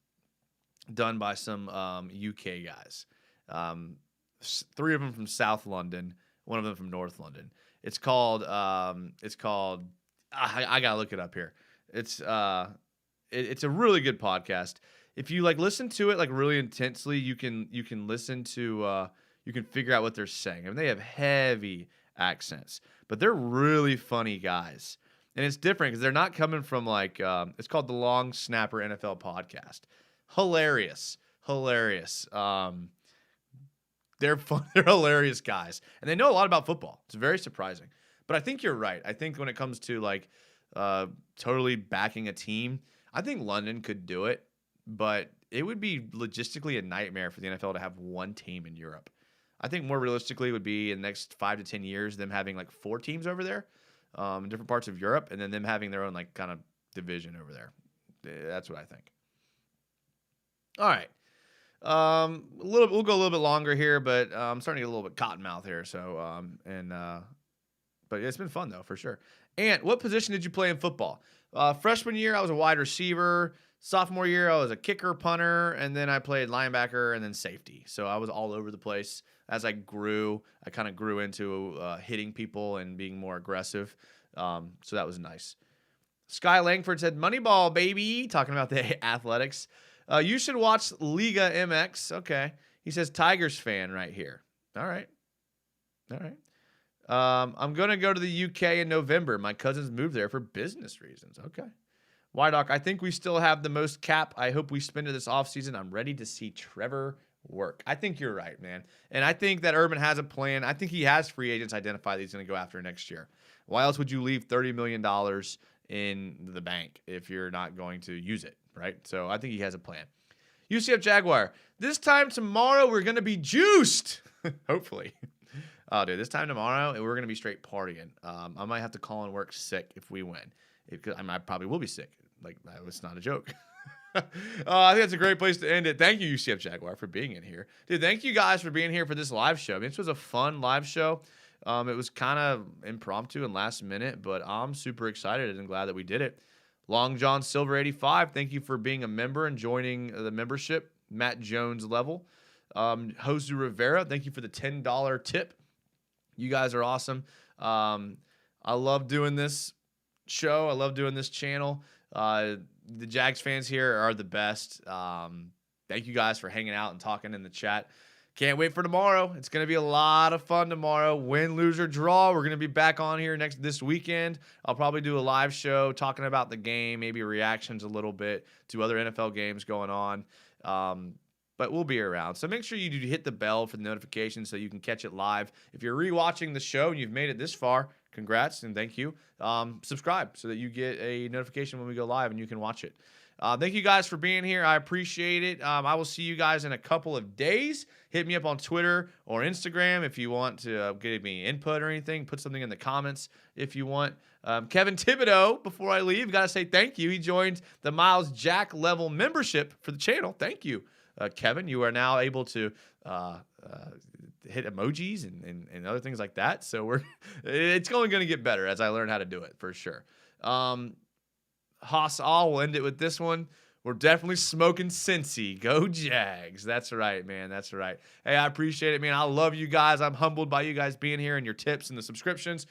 done by some UK guys. 3 of them from South London, 1 of them from North London. It's called I gotta look it up here. It's a really good podcast. If you like listen to it like really intensely, you can listen to you can figure out what they're saying. I mean, they have heavy accents, but they're really funny guys. And it's different because they're not coming from like it's called the Long Snapper NFL Podcast. Hilarious. They're fun. They're hilarious guys, and they know a lot about football. It's very surprising. But I think you're right. I think when it comes to like totally backing a team, I think London could do it, but it would be logistically a nightmare for the NFL to have one team in Europe. I think more realistically would be in the next 5 to 10 years, them having like 4 teams over there in different parts of Europe, and then them having their own like kind of division over there. That's what I think. All right. We'll go a little bit longer here, but I'm starting to get a little bit cottonmouth here. So, but it's been fun though, for sure. And what position did you play in football? Freshman year, I was a wide receiver. Sophomore year, I was a kicker, punter, and then I played linebacker and then safety. So I was all over the place. As I grew, I kind of grew into hitting people and being more aggressive. So that was nice. Sky Langford said, Moneyball, baby, talking about the athletics. You should watch Liga MX. Okay. He says, Tigers fan right here. All right. I'm going to go to the UK in November. My cousins moved there for business reasons. Okay. Wydock, I think we still have the most cap. I hope we spend it this offseason. I'm ready to see Trevor work. I think you're right, man. And I think that Urban has a plan. I think he has free agents identified that he's going to go after next year. Why else would you leave $30 million in the bank if you're not going to use it, right? So I think he has a plan. UCF Jaguar, this time tomorrow we're going to be juiced. Hopefully. Oh, dude, this time tomorrow we're going to be straight partying. I might have to call in work sick if we win. I probably will be sick. Like, that was not a joke. I think that's a great place to end it. Thank you, UCF Jaguar, for being in here. Dude, thank you guys for being here for this live show. I mean, this was a fun live show. It was kind of impromptu and last minute, but I'm super excited and glad that we did it. Long John Silver 85, thank you for being a member and joining the membership. Matt Jones level. Jose Rivera, thank you for the $10 tip. You guys are awesome. I love doing this show. I love doing this channel. The Jags fans here are the best. Thank you guys for hanging out and talking in the chat. Can't wait for tomorrow. It's going to be a lot of fun tomorrow. Win, lose, or draw. We're going to be back on here this weekend. I'll probably do a live show talking about the game, maybe reactions a little bit to other NFL games going on. But we'll be around. So make sure you do hit the bell for the notifications so you can catch it live. If you're rewatching the show and you've made it this far, congrats and thank you. Subscribe so that you get a notification when we go live and you can watch it. Thank you guys for being here. I appreciate it. I will see you guys in a couple of days. Hit me up on Twitter or Instagram if you want to give me input or anything. Put something in the comments if you want. Kevin Thibodeau, before I leave, got to say thank you. He joined the Miles Jack level membership for the channel. Thank you, Kevin. You are now able to hit emojis and other things like that. So it's only going to get better as I learn how to do it for sure. Haas all will end it with this one. We're definitely smoking Cincy. Go Jags. That's right, man. That's right. Hey, I appreciate it, man. I love you guys. I'm humbled by you guys being here and your tips and the subscriptions.